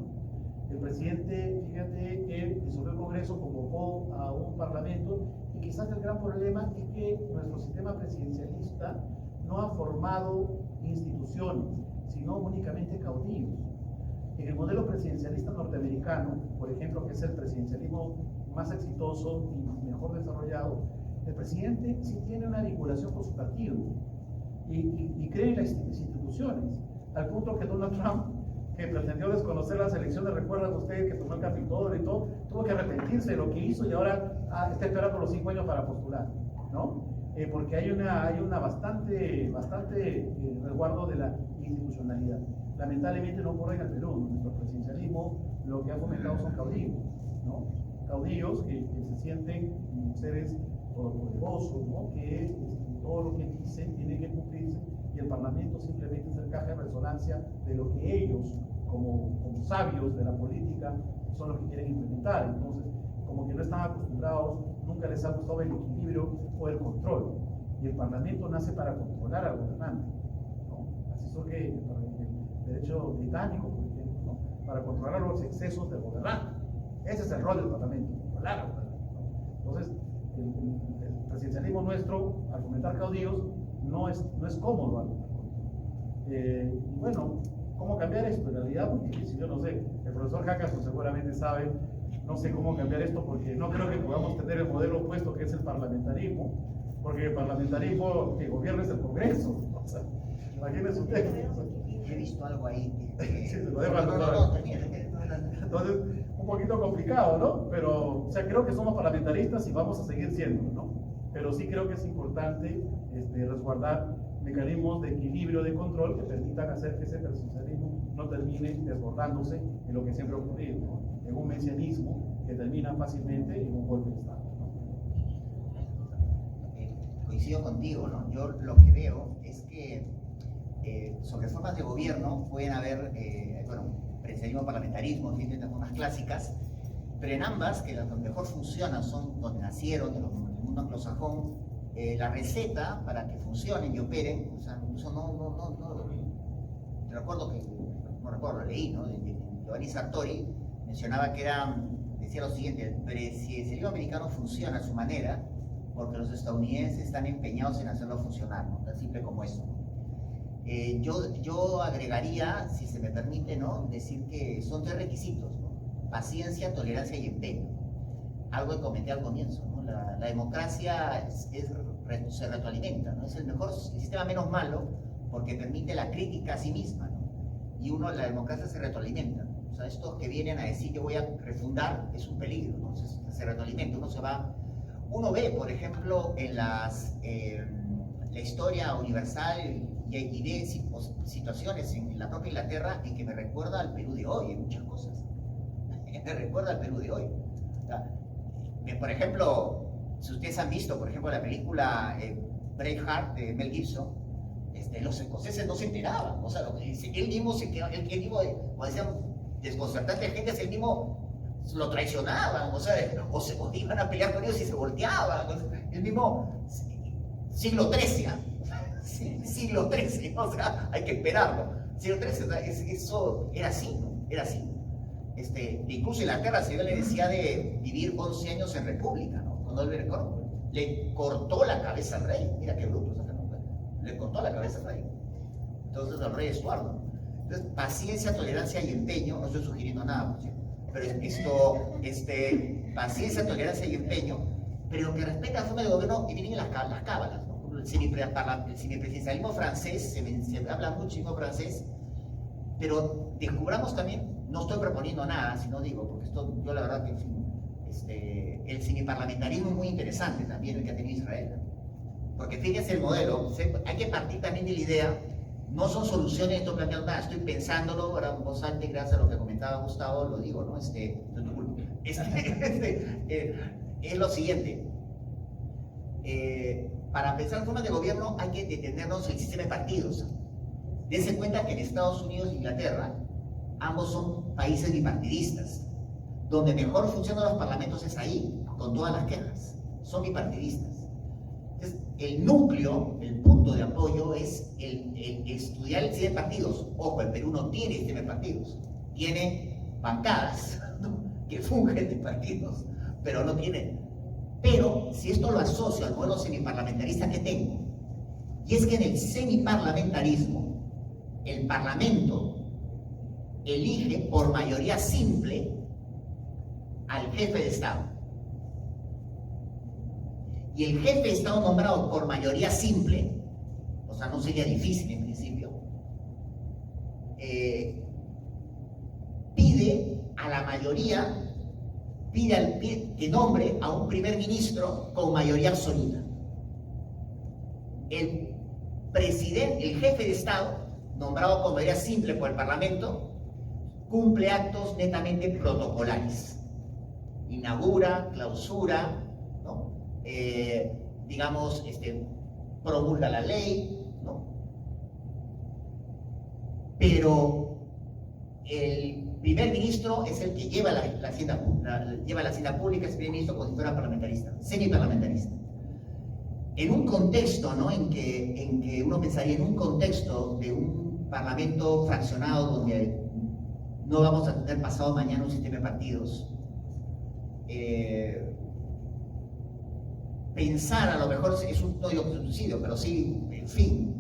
El presidente, fíjate que disolvió el Congreso, convocó a un parlamento y quizás el gran problema es que nuestro sistema presidencialista no ha formado instituciones, sino únicamente caudillos. En el modelo presidencialista norteamericano, por ejemplo, que es el presidencialismo más exitoso y mejor desarrollado, el presidente sí tiene una vinculación con su partido y cree en las instituciones, al punto que Donald Trump, que pretendió desconocer las elecciones, recuerdan ustedes que tomó el Capitolio y todo, tuvo que arrepentirse de lo que hizo y ahora está esperando los 5 años para postular, ¿no? Porque hay una bastante resguardo de la institucionalidad. Lamentablemente no ocurre en el Perú. Nuestro presidencialismo lo que ha fomentado son caudillos, ¿no? Caudillos que se sienten seres todopoderosos, ¿no? Que todo lo que dicen tiene que cumplirse y el Parlamento simplemente es el caja de resonancia de lo que ellos, como sabios de la política, son los que quieren implementar. Entonces, como que no están acostumbrados, nunca les ha gustado el equilibrio o el control. Y el Parlamento nace para controlar al gobernante, ¿no? Así surge el derecho británico, por ejemplo, ¿no? Para controlar los excesos del gobernante. Ese es el rol del Parlamento, controlar al gobernante, ¿no? Entonces, el presidencialismo nuestro, al fomentar caudillos, no es cómodo. Bueno, ¿cómo cambiar esto? En realidad, muy difícil, yo no sé. El profesor Jacasson seguramente sabe, no sé cómo cambiar esto, porque no creo que podamos tener el modelo opuesto que es el parlamentarismo, porque el parlamentarismo que gobierna es el Congreso. O sea, imagínense ustedes. He visto algo ahí. Sí, se lo dejo al doctor. Entonces, un poquito complicado, ¿no? Pero, o sea, creo que somos parlamentaristas y vamos a seguir siendo, ¿no? Pero sí creo que es importante resguardar mecanismos de equilibrio, de control que permitan hacer que ese presidencialismo no termine desbordándose en lo que siempre ha ocurrido, ¿no? En un mesianismo que termina fácilmente en un golpe de Estado, ¿no? Coincido contigo, ¿no? Yo lo que veo es que sobre formas de gobierno pueden haber, presidencialismo, parlamentarismo, distintas formas clásicas, pero en ambas, que las que mejor funcionan son donde nacieron, en el mundo anglosajón, la receta para que funcionen y operen, o sea, incluso lo leí, ¿no? De Giovanni Sartori mencionaba que decía lo siguiente: el presidencialismo americano funciona a su manera porque los estadounidenses están empeñados en hacerlo funcionar, ¿no? Tan simple como eso, ¿no? Yo agregaría, si se me permite, ¿no?, decir que son 3 requisitos, ¿no? Paciencia, tolerancia y empeño. Algo que comenté al comienzo, ¿no? La democracia se retroalimenta, ¿no? Es el sistema menos malo porque permite la crítica a sí misma, ¿no? Y la democracia se retroalimenta. O sea, estos que vienen a decir yo voy a refundar es un peligro, ¿no? Se retroalimenta, uno ve, por ejemplo, en la historia universal y ve situaciones en la propia Inglaterra en que me recuerda al Perú de hoy, en muchas cosas. Me recuerda al Perú de hoy. O sea, por ejemplo, si ustedes han visto, por ejemplo, la película Braveheart de Mel Gibson, los escoceses no se enteraban. O sea, él mismo, como decían desconcertantes gentes, él mismo lo traicionaban, o iban a pelear con ellos y se volteaban. El mismo siglo XIII, siglo XIII, o sea, hay que esperarlo. Siglo XIII, o sea, eso era así, ¿no? Era así. Incluso Inglaterra se dio la necesidad de vivir 11 años en república, ¿no? Cuando le cortó la cabeza al rey. Mira qué bruto, ¿no? Le cortó la cabeza al rey. Entonces al rey Estuardo. Entonces, paciencia, tolerancia y empeño, no estoy sugiriendo nada, ¿no? Pero paciencia, tolerancia y empeño, pero lo que respecta a la forma de gobierno, y vienen las cábalas, ¿no? El semipresidencialismo francés, se habla muchísimo francés, pero descubramos también, no estoy proponiendo nada, sino digo, porque yo la verdad que, en fin, el semiparlamentarismo es muy interesante también, el que ha tenido Israel, porque fíjense el modelo, hay que partir también de la idea. No son soluciones, estoy planteando nada, estoy pensándolo ahora en voz alta y gracias a lo que comentaba Gustavo, lo digo, ¿no? Es lo siguiente. Para pensar en formas de gobierno hay que detenernos en el sistema de partidos. Dense cuenta que en Estados Unidos e Inglaterra ambos son países bipartidistas. Donde mejor funcionan los parlamentos es ahí, con todas las quejas. Son bipartidistas. Entonces, el núcleo, el punto de apoyo es el estudiar el sistema de partidos. Ojo, el Perú no tiene sistema de partidos, tiene bancadas, ¿no?, que fungen de partidos, pero no tiene. Pero si esto lo asocio al modelo semiparlamentarista que tengo, y es que en el semiparlamentarismo, el Parlamento elige por mayoría simple al jefe de Estado. Y el jefe de Estado nombrado por mayoría simple, o sea, no sería difícil en principio, pide a la mayoría, pide que nombre a un primer ministro con mayoría absoluta. El jefe de Estado, nombrado con mayoría simple por el Parlamento, cumple actos netamente protocolares. Inaugura, clausura, ¿no? Promulga la ley, ¿no? Pero el primer ministro es el que lleva la hacienda pública, es el primer ministro como si fuera parlamentarista, semiparlamentarista. En un contexto, ¿no?, en que uno pensaría en un contexto de un parlamento fraccionado donde no vamos a tener pasado mañana un sistema de partidos, pensar a lo mejor es no digo suicidio, pero sí, en fin,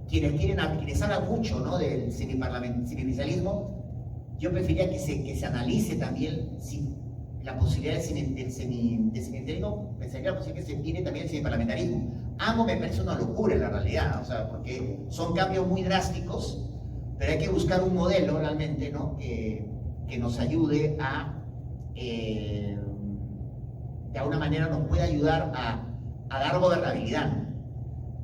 quienes hablan mucho, ¿no?, del semipresidencialismo, yo preferiría que se analice también si la posibilidad del semipresidencialismo, pensaría la posibilidad que se tiene también el semiparlamentarismo. Ambos me parece una locura en la realidad, o sea, porque son cambios muy drásticos, pero hay que buscar un modelo realmente, ¿no?, que nos ayude de alguna manera nos puede ayudar a dar gobernabilidad.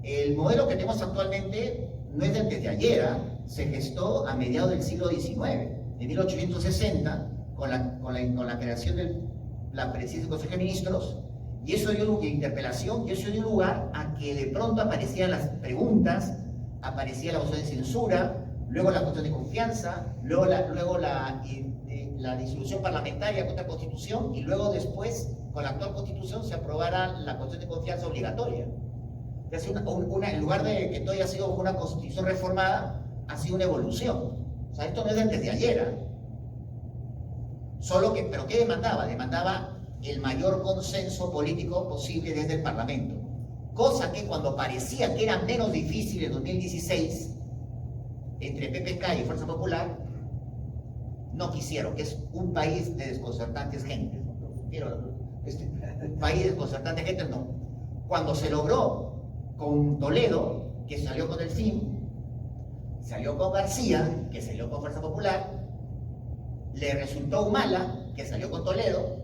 El modelo que tenemos actualmente no es de antes de ayer, se gestó a mediados del siglo XIX, en 1860, con la creación de la presidencia del Consejo de Ministros, y eso dio interpelación, y eso dio lugar a que de pronto aparecían las preguntas, aparecía la moción de censura, luego la cuestión de confianza, luego la disolución parlamentaria contra la Constitución, y luego después, con la actual Constitución, se aprobara la cuestión de confianza obligatoria. Es en lugar de que todo haya sido una Constitución reformada, ha sido una evolución. O sea, esto no es desde ayer. ¿Pero qué demandaba? Demandaba el mayor consenso político posible desde el Parlamento. Cosa que cuando parecía que era menos difícil en 2016, entre PPK y Fuerza Popular, no quisieron, que es un país de desconcertantes gentes. Un país de desconcertantes gentes, no. Cuando se logró con Toledo, que salió con el FIM, salió con García, que salió con Fuerza Popular, le resultó Humala, que salió con Toledo,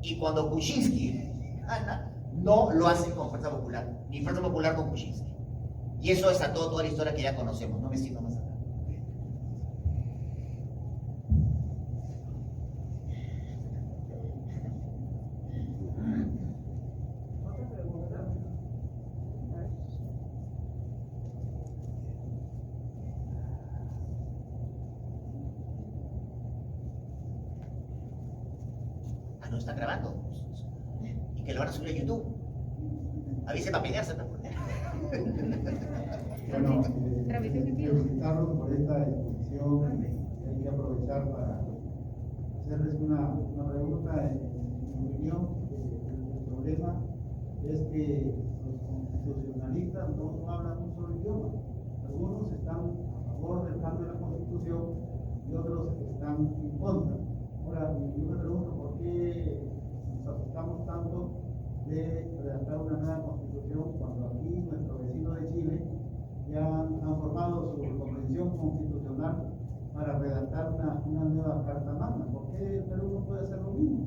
y cuando Kuczynski gana, no lo hace con Fuerza Popular, ni Fuerza Popular con Kuczynski. Y eso es toda la historia que ya conocemos, no me siento más acá. ¿Otra pregunta? No está grabando. Y que lo van a subir a YouTube. Avise para pelearse. Bueno, felicitarlos por esta exposición. Hay que aprovechar para hacerles una pregunta. En mi opinión, el problema es que los constitucionalistas no hablan un solo idioma. Algunos están a favor del cambio de la Constitución y otros están en contra. Ahora, yo me pregunto por qué nos asustamos tanto de redactar una nueva Constitución cuando aquí nuestro vecino de Chile ya han formado su convención constitucional para redactar una nueva Carta Magna. ¿Por qué el Perú no puede hacer lo mismo?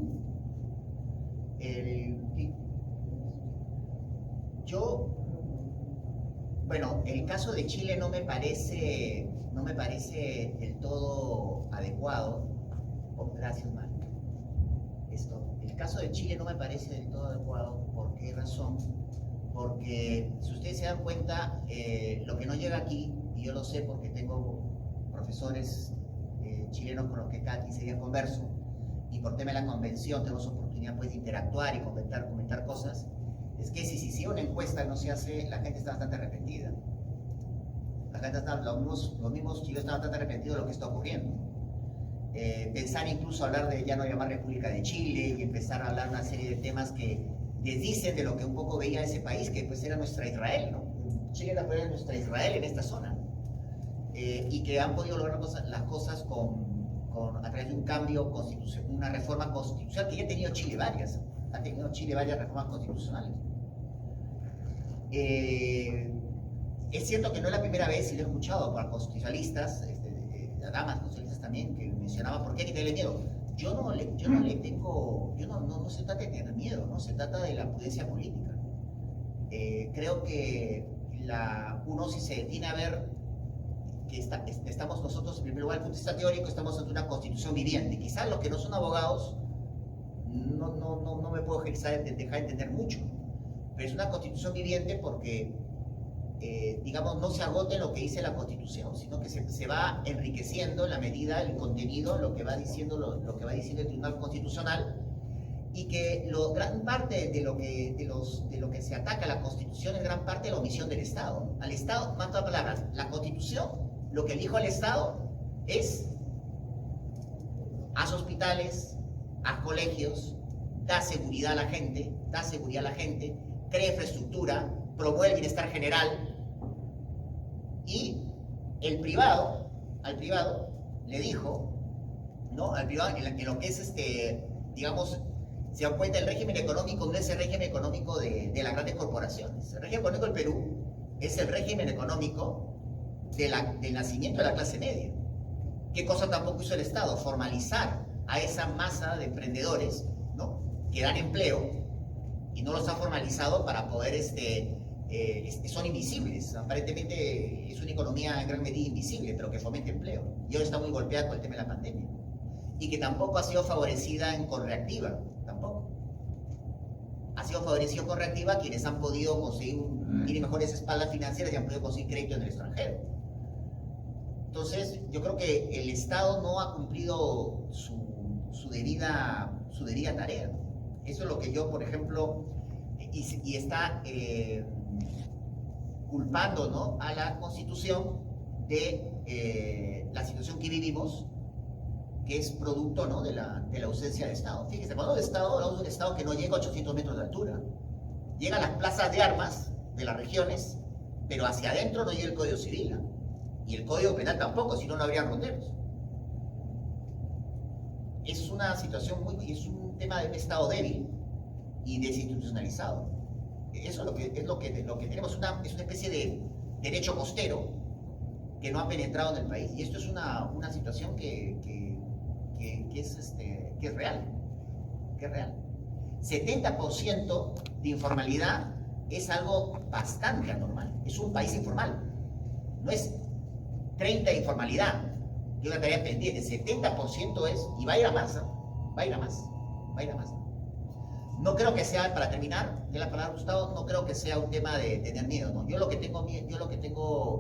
El caso de Chile no me parece del todo adecuado. Gracias, Mario. El caso de Chile no me parece del todo adecuado. ¿Por qué razón? Porque si ustedes se dan cuenta, lo que no llega aquí, y yo lo sé porque tengo profesores chilenos con los que cada 15 días converso, y por tema de la convención tenemos oportunidad pues, de interactuar y comentar cosas, es que si se hiciera una encuesta no se hace, la gente está bastante arrepentida. Los mismos chilenos están bastante arrepentidos de lo que está ocurriendo. Pensar incluso hablar de ya no llamar República de Chile y empezar a hablar una serie de temas que desdicen de lo que un poco veía ese país, que pues era nuestra Israel, ¿no? Chile era nuestra Israel en esta zona, y que han podido lograr las cosas a través de un cambio constitucional, una reforma constitucional que ya ha tenido Chile varias reformas constitucionales. Es cierto que no es la primera vez, y lo he escuchado por constitucionalistas, damas constitucionalistas también, que mencionaban por qué hay que tenerle miedo. No se trata de tener miedo, ¿no? Se trata de la prudencia política. Creo que uno si se detiene a ver que estamos nosotros, en primer lugar, desde el punto de vista teórico, estamos ante una constitución viviente. Quizás los que no son abogados no me puedo dejar de entender mucho, pero es una constitución viviente porque digamos, no se agota en lo que dice la Constitución, sino que se va enriqueciendo en la medida, el contenido, lo que va diciendo el Tribunal Constitucional, y que gran parte de lo que se ataca a la Constitución es gran parte de la omisión del Estado. Al Estado, más todas palabras, la Constitución, lo que elijo al Estado es haz hospitales, haz colegios, da seguridad a la gente, crea infraestructura, promueve el bienestar general, y al privado le dijo, ¿no? Al privado, en lo que es digamos, se dan cuenta, el régimen económico no es el régimen económico de las grandes corporaciones. El régimen económico del Perú es el régimen económico del nacimiento de la clase media. ¿Qué cosa tampoco hizo el Estado? Formalizar a esa masa de emprendedores, ¿no? Que dan empleo, y no los ha formalizado para poder son invisibles. Aparentemente es una economía en gran medida invisible, pero que fomenta empleo. Y ahora está muy golpeada con el tema de la pandemia. Y que tampoco ha sido favorecida con reactiva, tampoco. Ha sido favorecido con reactiva quienes han podido conseguir, tienen mejores espaldas financieras y han podido conseguir crédito en el extranjero. Entonces, yo creo que el Estado no ha cumplido su debida tarea. Eso es lo que yo, por ejemplo, y está culpando, ¿no?, a la Constitución de la situación que vivimos, que es producto, ¿no?, de la ausencia de Estado. Fíjense, cuando el Estado, hablamos de un Estado que no llega a 800 metros de altura, llega a las plazas de armas de las regiones, pero hacia adentro no llega el Código Civil, ¿no? Y el Código Penal tampoco, si no, no habría ronderos. Es una situación es un tema de un Estado débil y desinstitucionalizado. Eso es lo que tenemos, es una especie de derecho costero que no ha penetrado en el país. Y esto es una situación que es real. 70% de informalidad es algo bastante anormal. Es un país informal. No es 30% de informalidad, que es una tarea pendiente. 70% es, y va a ir a más, va a ir a más. No creo que sea, para terminar, de la palabra Gustavo, no creo que sea un tema de tener miedo, ¿no? Yo lo que tengo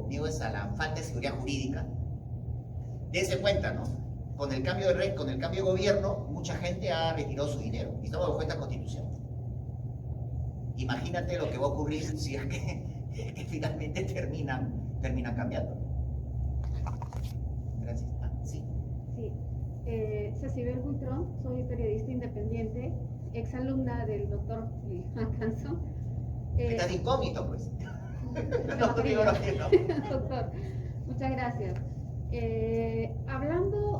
miedo es a la falta de seguridad jurídica. Dense cuenta, ¿no? Con el cambio de gobierno, mucha gente ha retirado su dinero. Y estamos bajo esta Constitución. Imagínate lo que va a ocurrir si es que finalmente terminan cambiando. Gracias. Sí. Sí. Cecibel Buitrón, soy periodista independiente, exalumna del doctor Canson. Estás incógnito, pues. No, doctor, muchas gracias.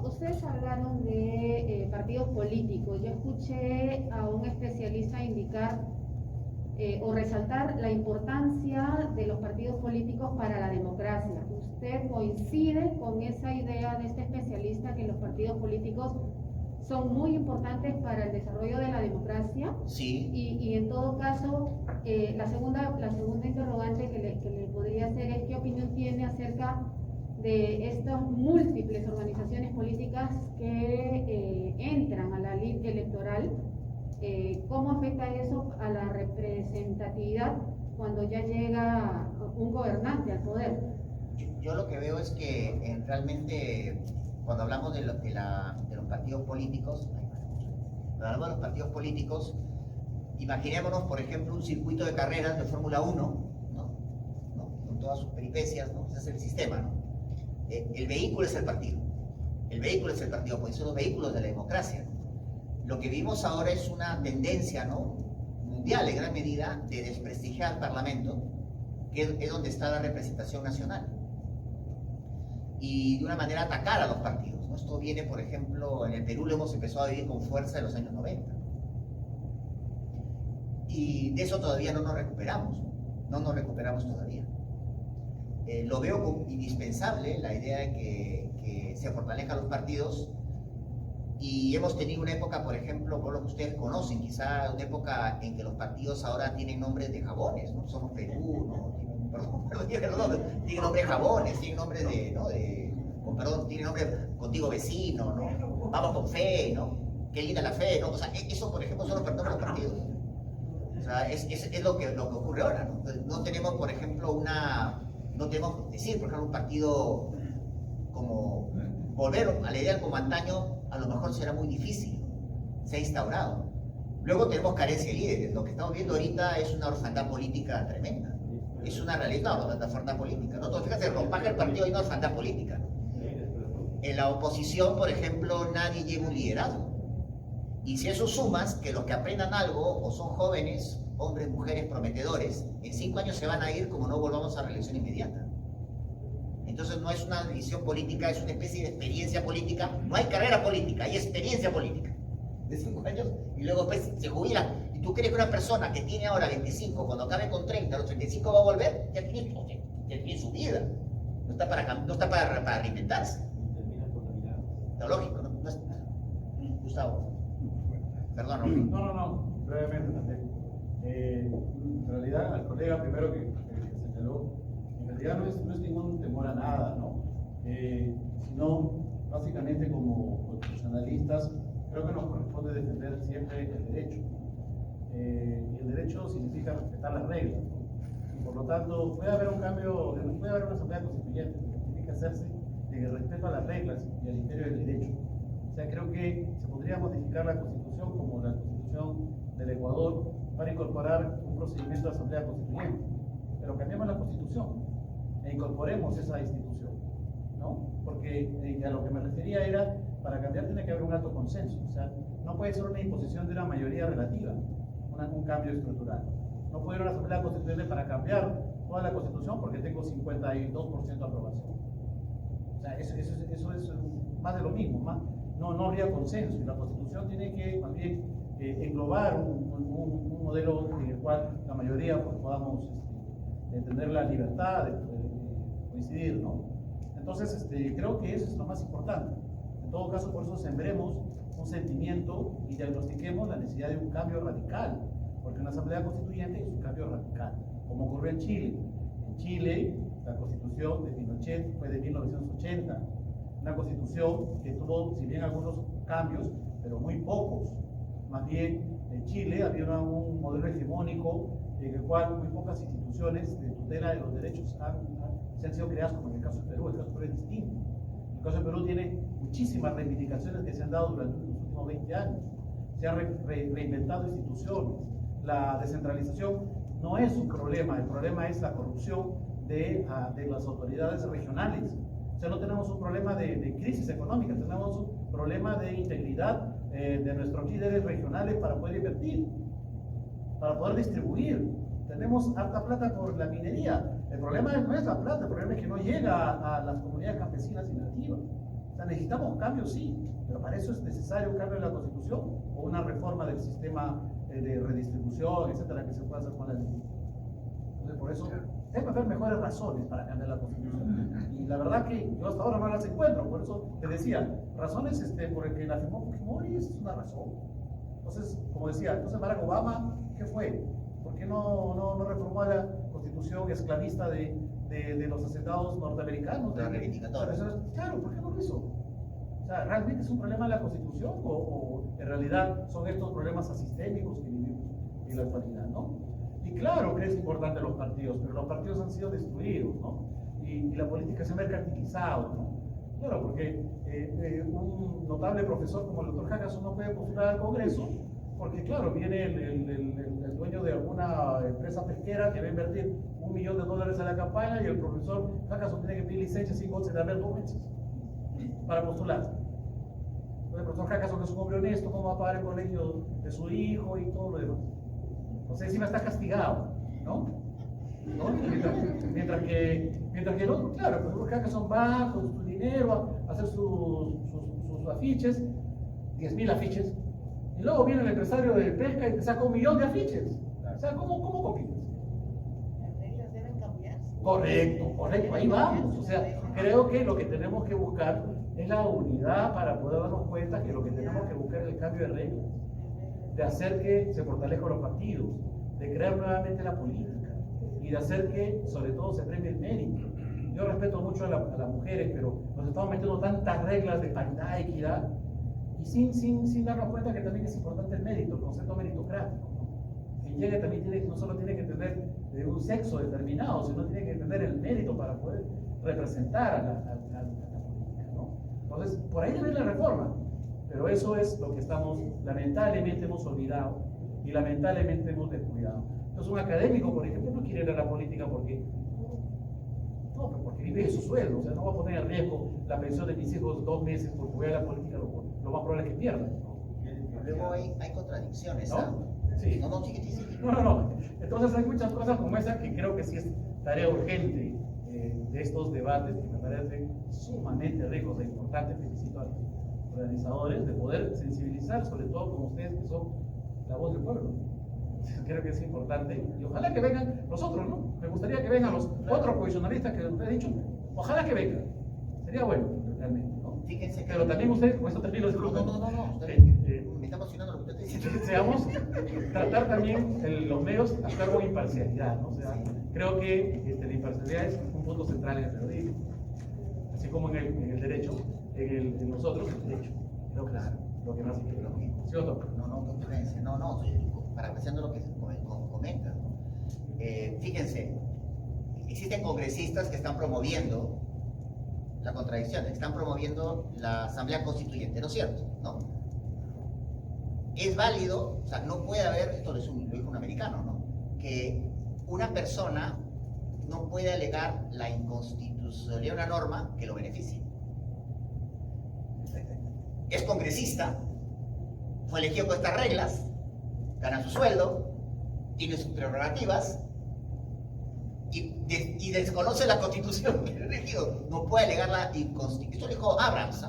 Ustedes hablaron de partidos políticos. Yo escuché a un especialista indicar o resaltar la importancia de los partidos políticos para la democracia. ¿Usted coincide con esa idea de este especialista, que los partidos políticos son muy importantes para el desarrollo de la democracia? Sí. Y en todo caso, la segunda interrogante que le podría hacer es: ¿qué opinión tiene acerca de estas múltiples organizaciones políticas que entran a la lid electoral? ¿Cómo afecta eso a la representatividad cuando ya llega un gobernante al poder? Yo lo que veo es que realmente, cuando hablamos de los partidos políticos, imaginémonos, por ejemplo, un circuito de carreras de Fórmula 1, ¿no? Con todas sus peripecias, ¿no? Ese es el sistema, ¿no? El vehículo es el partido. Pues son los vehículos de la democracia. Lo que vimos ahora es una tendencia, ¿no?, mundial en gran medida, de desprestigiar al Parlamento, que es donde está la representación nacional, y de una manera atacar a los partidos, ¿no? Esto viene, por ejemplo, en el Perú lo hemos empezado a vivir con fuerza en los años 90. Y de eso todavía no nos recuperamos todavía. Lo veo como indispensable la idea de que se fortalezcan los partidos. Y hemos tenido una época, por ejemplo, por lo que ustedes conocen, quizá una época en que los partidos ahora tienen nombres de jabones, ¿no? Somos Perú, ¿no? Tienen nombres de jabones, tienen nombres tienen nombre Contigo Vecino, ¿no? Vamos con Fe, ¿no? Qué linda la fe, ¿no? O sea, eso, por ejemplo, son los nombres de los partidos. O sea, es lo que ocurre ahora, ¿no? Entonces, no tenemos, por ejemplo, no tenemos, decir, por ejemplo, un partido como volver a la idea como antaño, a lo mejor será muy difícil, se ha instaurado. Luego tenemos carencia de líderes. Lo que estamos viendo ahorita es una orfandad política tremenda. Es una realidad, una orfandad política, ¿no? Entonces, fíjate, romper el partido hay una orfandad política. En la oposición, por ejemplo, nadie lleva un liderazgo. Y si eso sumas que los que aprendan algo o son jóvenes, hombres, mujeres prometedores, en 5 años se van a ir como no volvamos a reelección inmediata. Entonces no es una decisión política, es una especie de experiencia política. No hay carrera política, hay experiencia política. De 5 años y luego pues se jubila. ¿Y tú crees que una persona que tiene ahora 25, cuando acabe con 30, a los 35 va a volver? Ya tiene su vida. No está para reinventarse. Está lógico, ¿no? Gustavo. Perdón, No, brevemente también. En realidad, al colega primero que señaló, en realidad no es ningún temor a nada, ¿no? Sino, básicamente, como constitucionalistas, creo que nos corresponde defender siempre el derecho. Y el derecho significa respetar las reglas, ¿no? Y por lo tanto, puede haber un cambio, puede haber una asamblea constituyente, pero tiene que hacerse de respeto a las reglas y al imperio del derecho. O sea, creo que se podría modificar la Constitución como la Constitución del Ecuador para incorporar un procedimiento de asamblea constituyente. Pero cambiemos la Constitución e incorporemos esa institución, ¿no? Porque a lo que me refería era, para cambiar tiene que haber un alto consenso. O sea, no puede ser una imposición de una mayoría relativa, un cambio estructural. No puede ir a una asamblea constituyente para cambiar toda la Constitución porque tengo 52% de aprobación. O sea, eso es más de lo mismo, no habría consenso, y la Constitución tiene que más bien englobar un modelo en el cual la mayoría pues, podamos tener la libertad de coincidir, ¿no? Entonces, creo que eso es lo más importante. En todo caso, por eso sembremos un sentimiento y diagnostiquemos la necesidad de un cambio radical, porque una asamblea constituyente es un cambio radical, como ocurrió en Chile. En Chile, la constitución de Pinochet fue de 1980, una constitución que tuvo, si bien algunos cambios, pero muy pocos. Más bien, en Chile había un modelo hegemónico en el cual muy pocas instituciones de tutela de los derechos se han sido creadas, como en el caso de Perú. El caso de Perú es distinto. El caso de Perú tiene muchísimas reivindicaciones que se han dado durante los últimos 20 años. Se han reinventado instituciones. La descentralización no es un problema, el problema es la corrupción de las autoridades regionales. O sea, no tenemos un problema de crisis económica, tenemos un problema de integridad de nuestros líderes regionales para poder invertir, para poder distribuir. Tenemos harta plata por la minería. El problema no es la plata, el problema es que no llega a las comunidades campesinas y nativas. O sea, necesitamos cambios, sí, pero para eso es necesario un cambio en la Constitución o una reforma del sistema de redistribución, etcétera, que se pueda hacer con la ley. Entonces, por eso debe haber mejores razones para cambiar la Constitución. Y la verdad que yo hasta ahora no las encuentro, por eso te decía, razones por el que la firmó Fujimori es una razón. Entonces, como decía, entonces Barack Obama, ¿qué fue? ¿Por qué no reformó la Constitución esclavista de los asentados norteamericanos? Claro, ¿por qué no lo hizo? O sea, ¿realmente es un problema de la Constitución o en realidad son estos problemas asistémicos que vivimos en la actualidad, ¿no? Y claro que es importante los partidos, pero los partidos han sido destruidos, ¿no? Y la política se ha mercantilizado, ¿no? Claro, porque un notable profesor como el doctor Jacasson no puede postular al Congreso porque, claro, viene el dueño de alguna empresa pesquera que va a invertir $1 millón a la campaña y el profesor Jacasson tiene que pedir licencia sin goce de haber 2 meses para postularse. El profesor Jacasson, que es un hombre honesto, ¿cómo va a pagar el colegio de su hijo y todo lo demás? O sea, encima está castigado, ¿no? Mientras que el otro, claro, el profesor Jacasson va con su dinero a hacer sus afiches, 10.000 afiches, y luego viene el empresario de pesca y te saca 1 millón de afiches. O sea, ¿cómo compites? Las reglas deben cambiarse. Correcto, ahí vamos. O sea, creo que lo que tenemos que buscar es la unidad para poder darnos cuenta que lo que tenemos que buscar es el cambio de reglas, de hacer que se fortalezcan los partidos, de crear nuevamente la política y de hacer que, sobre todo, se premie el mérito. Yo respeto mucho a las mujeres, pero nos estamos metiendo tantas reglas de paridad, equidad, y sin darnos cuenta que también es importante el mérito, el concepto meritocrático, ¿no? Quien llegue también no solo tiene que tener un sexo determinado, sino tiene que tener el mérito para poder representar a la política, ¿no? Entonces, por ahí debe ir la reforma, pero eso es lo que lamentablemente hemos olvidado y lamentablemente hemos descuidado. Entonces, un académico, por ejemplo, no quiere ir a la política porque vive de su sueldo. O sea, no va a poner en riesgo la pensión de mis hijos 2 meses porque voy a la política, lo más probable es que pierdan. Luego hay contradicciones, ¿no? ¿no? Sí. No, chiquitísimo. No. Entonces hay muchas cosas como esa que creo que sí es tarea urgente de estos debates que me parecen sumamente ricos e importantes. Felicito a los organizadores de poder sensibilizar, sobre todo como ustedes que son la voz del pueblo. Creo que es importante y ojalá que vengan los otros, ¿no? Me gustaría que vengan los otros posicionalistas que ustedes han dicho, ojalá que vengan, sería bueno realmente, ¿no? Fíjense que... Pero también ustedes, con esto también lo digo. No. Metamos cuestionando lo que usted está diciendo. Seamos, tratar también los medios actuar con imparcialidad, ¿no? O sea, creo que la imparcialidad es un punto central en el periodismo, así como en el derecho, en nosotros el derecho. Creo que Claro. es lo que más importante. ¿Sí o no? No, conferencia, no, parafraseando lo que comenta, ¿no? Fíjense, existen congresistas que están promoviendo la contradicción, están promoviendo la Asamblea Constituyente, ¿no es cierto? ¿No? Es válido, o sea, no puede haber, esto lo dijo un americano, ¿no? Que una persona no puede alegar la inconstitucionalidad de una norma que lo beneficie. Es congresista, fue elegido con estas reglas, gana su sueldo, tiene sus prerrogativas y desconoce la constitución que ha elegido. No puede alegar la inconstitucionalidad. Esto lo dijo Abrams, ¿eh?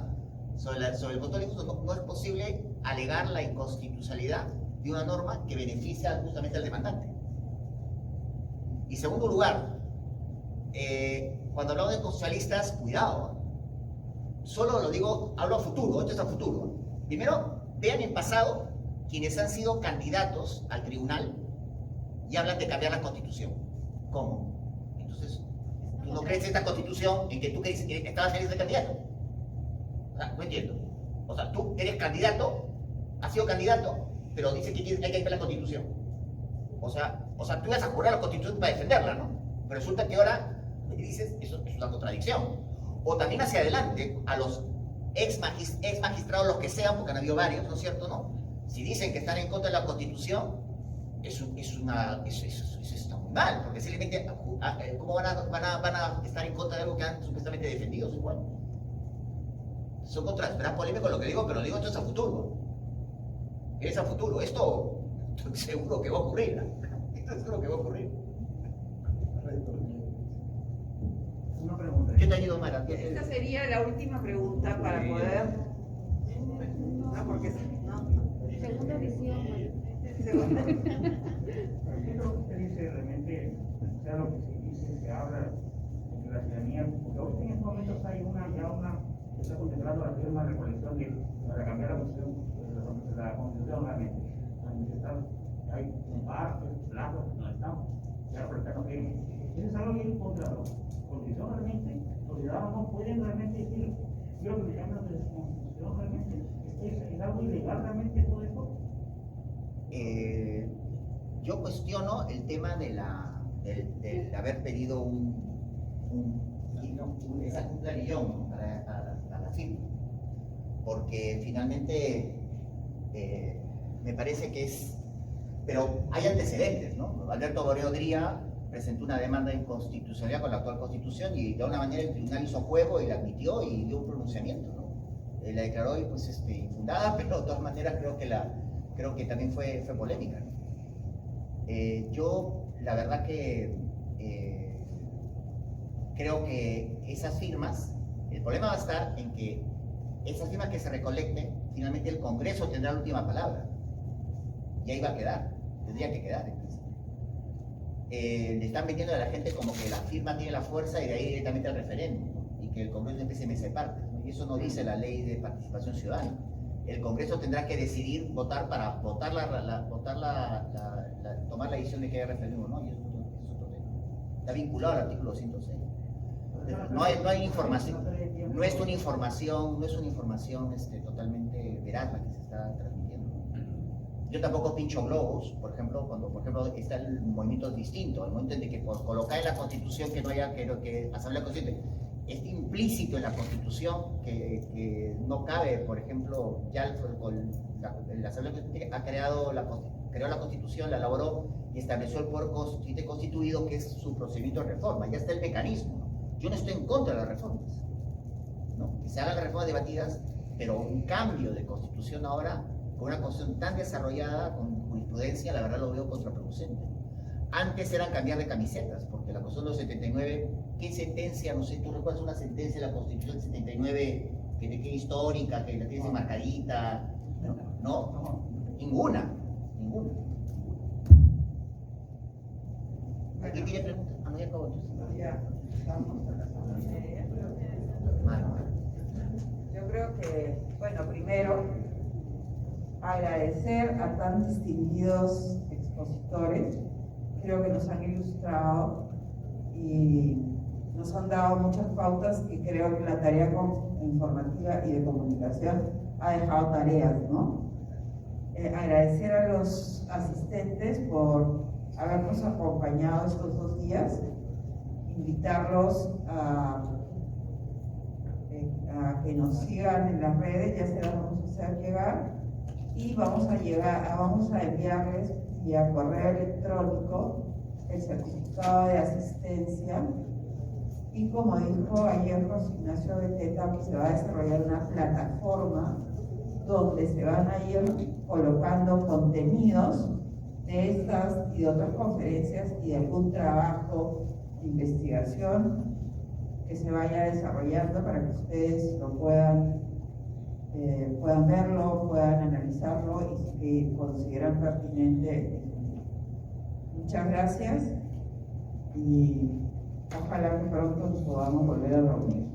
Sobre el control no es posible alegar la inconstitucionalidad de una norma que beneficia justamente al demandante. Y segundo lugar, cuando hablamos de constitucionalistas, cuidado. Solo lo digo, hablo a futuro, esto es a futuro. Primero, vean en pasado quienes han sido candidatos al tribunal y hablan de cambiar la constitución. ¿Cómo? Entonces, ¿tú no crees esta constitución en que tú que estabas feliz de candidato? O sea, no entiendo. O sea, tú eres candidato, has sido candidato, pero dices que hay que cambiar la constitución. O sea, tú ibas a jurar la constitución para defenderla, ¿no? Pero resulta que ahora me dices, eso es una contradicción. O también hacia adelante, a los ex magistrados, los que sean, porque han habido varios, ¿no es cierto? ¿No? Si dicen que están en contra de la Constitución, eso está muy mal, porque simplemente, ¿cómo van a estar en contra de algo que han supuestamente defendido? Igual. Son contra, será polémico lo que digo, pero digo, esto es a futuro. Es a futuro. Esto estoy seguro que va a ocurrir. Esto seguro que va a ocurrir. Una pregunta. ¿Qué te ayudo, Mara? Esta sería la última pregunta para poder. No, porque no. Segunda visión. Segunda. Yo creo que usted dice realmente, sea lo que se dice, se habla entre la ciudadanía, porque ahorita en estos momentos hay que está contemplando la firma de recolección para cambiar la constitución realmente. Hay partes, plazos, no estamos. Ya recolectando que es algo que ir contra la constitución realmente. Los ciudadanos no pueden realmente decir, quiero que me cambien la constitución realmente. ¿Es algo ilegal realmente todo esto? Yo cuestiono el tema del haber pedido un planillón para la firma, porque finalmente me parece que es, pero hay antecedentes, ¿no? Alberto Boreo Dría presentó una demanda de inconstitucionalidad con la actual constitución y de alguna manera el tribunal hizo juego y la admitió y dio un pronunciamiento, ¿no? La declaró y pues infundada, pero de todas maneras creo que también fue polémica, ¿no? Yo la verdad que creo que esas firmas, el problema va a estar en que esas firmas que se recolecten, finalmente el Congreso tendrá la última palabra y ahí va a quedar, tendría que quedar en principio. Le están vendiendo a la gente como que la firma tiene la fuerza y de ahí directamente al referéndum, ¿no? Y que el Congreso empiece a mesa partes, ¿no? Y eso no dice la ley de participación ciudadana. El Congreso tendrá que decidir votar para tomar la decisión de que haya referéndum, ¿no? Y eso es otro tema. Está vinculado al artículo 106. No hay información, no es una información totalmente veraz la que se está transmitiendo. Yo tampoco pincho globos, por ejemplo, cuando está el movimiento distinto, el momento en que por colocar en la Constitución que no haya que Asamblea Constituyente. Es implícito en la Constitución que no cabe, por ejemplo, ya la Asamblea Constituyente creó la Constitución, la elaboró y estableció el poder constituido, que es su procedimiento de reforma. Ya está el mecanismo, ¿no? Yo no estoy en contra de las reformas, ¿no? Que se hagan las reformas debatidas, pero un cambio de Constitución ahora, con una Constitución tan desarrollada, con jurisprudencia, la verdad lo veo contraproducente. Antes era cambiar de camisetas, porque la Constitución del 79, ¿qué sentencia? No sé, ¿tú recuerdas una sentencia de la Constitución del 79 que histórica, que la tienes enmarcadita? No, ninguna. ¿Alguien tiene preguntas? Ah, no, ya acabó entonces. Ya, estamos. Yo creo que, bueno, primero hay agradecer a tan distinguidos expositores. Creo que nos han ilustrado y nos han dado muchas pautas y creo que la tarea informativa y de comunicación ha dejado tareas, ¿no? Agradecer a los asistentes por habernos acompañado estos 2 días, invitarlos a que nos sigan en las redes, ya se las vamos a hacer llegar, y vamos a enviarles vía correo electrónico el certificado de asistencia, y como dijo ayer José Ignacio Beteta, pues se va a desarrollar una plataforma donde se van a ir colocando contenidos de estas y de otras conferencias y de algún trabajo de investigación que se vaya desarrollando para que ustedes lo puedan verlo, puedan analizarlo y si consideran pertinente. Muchas gracias y ojalá que pronto nos podamos volver a reunir.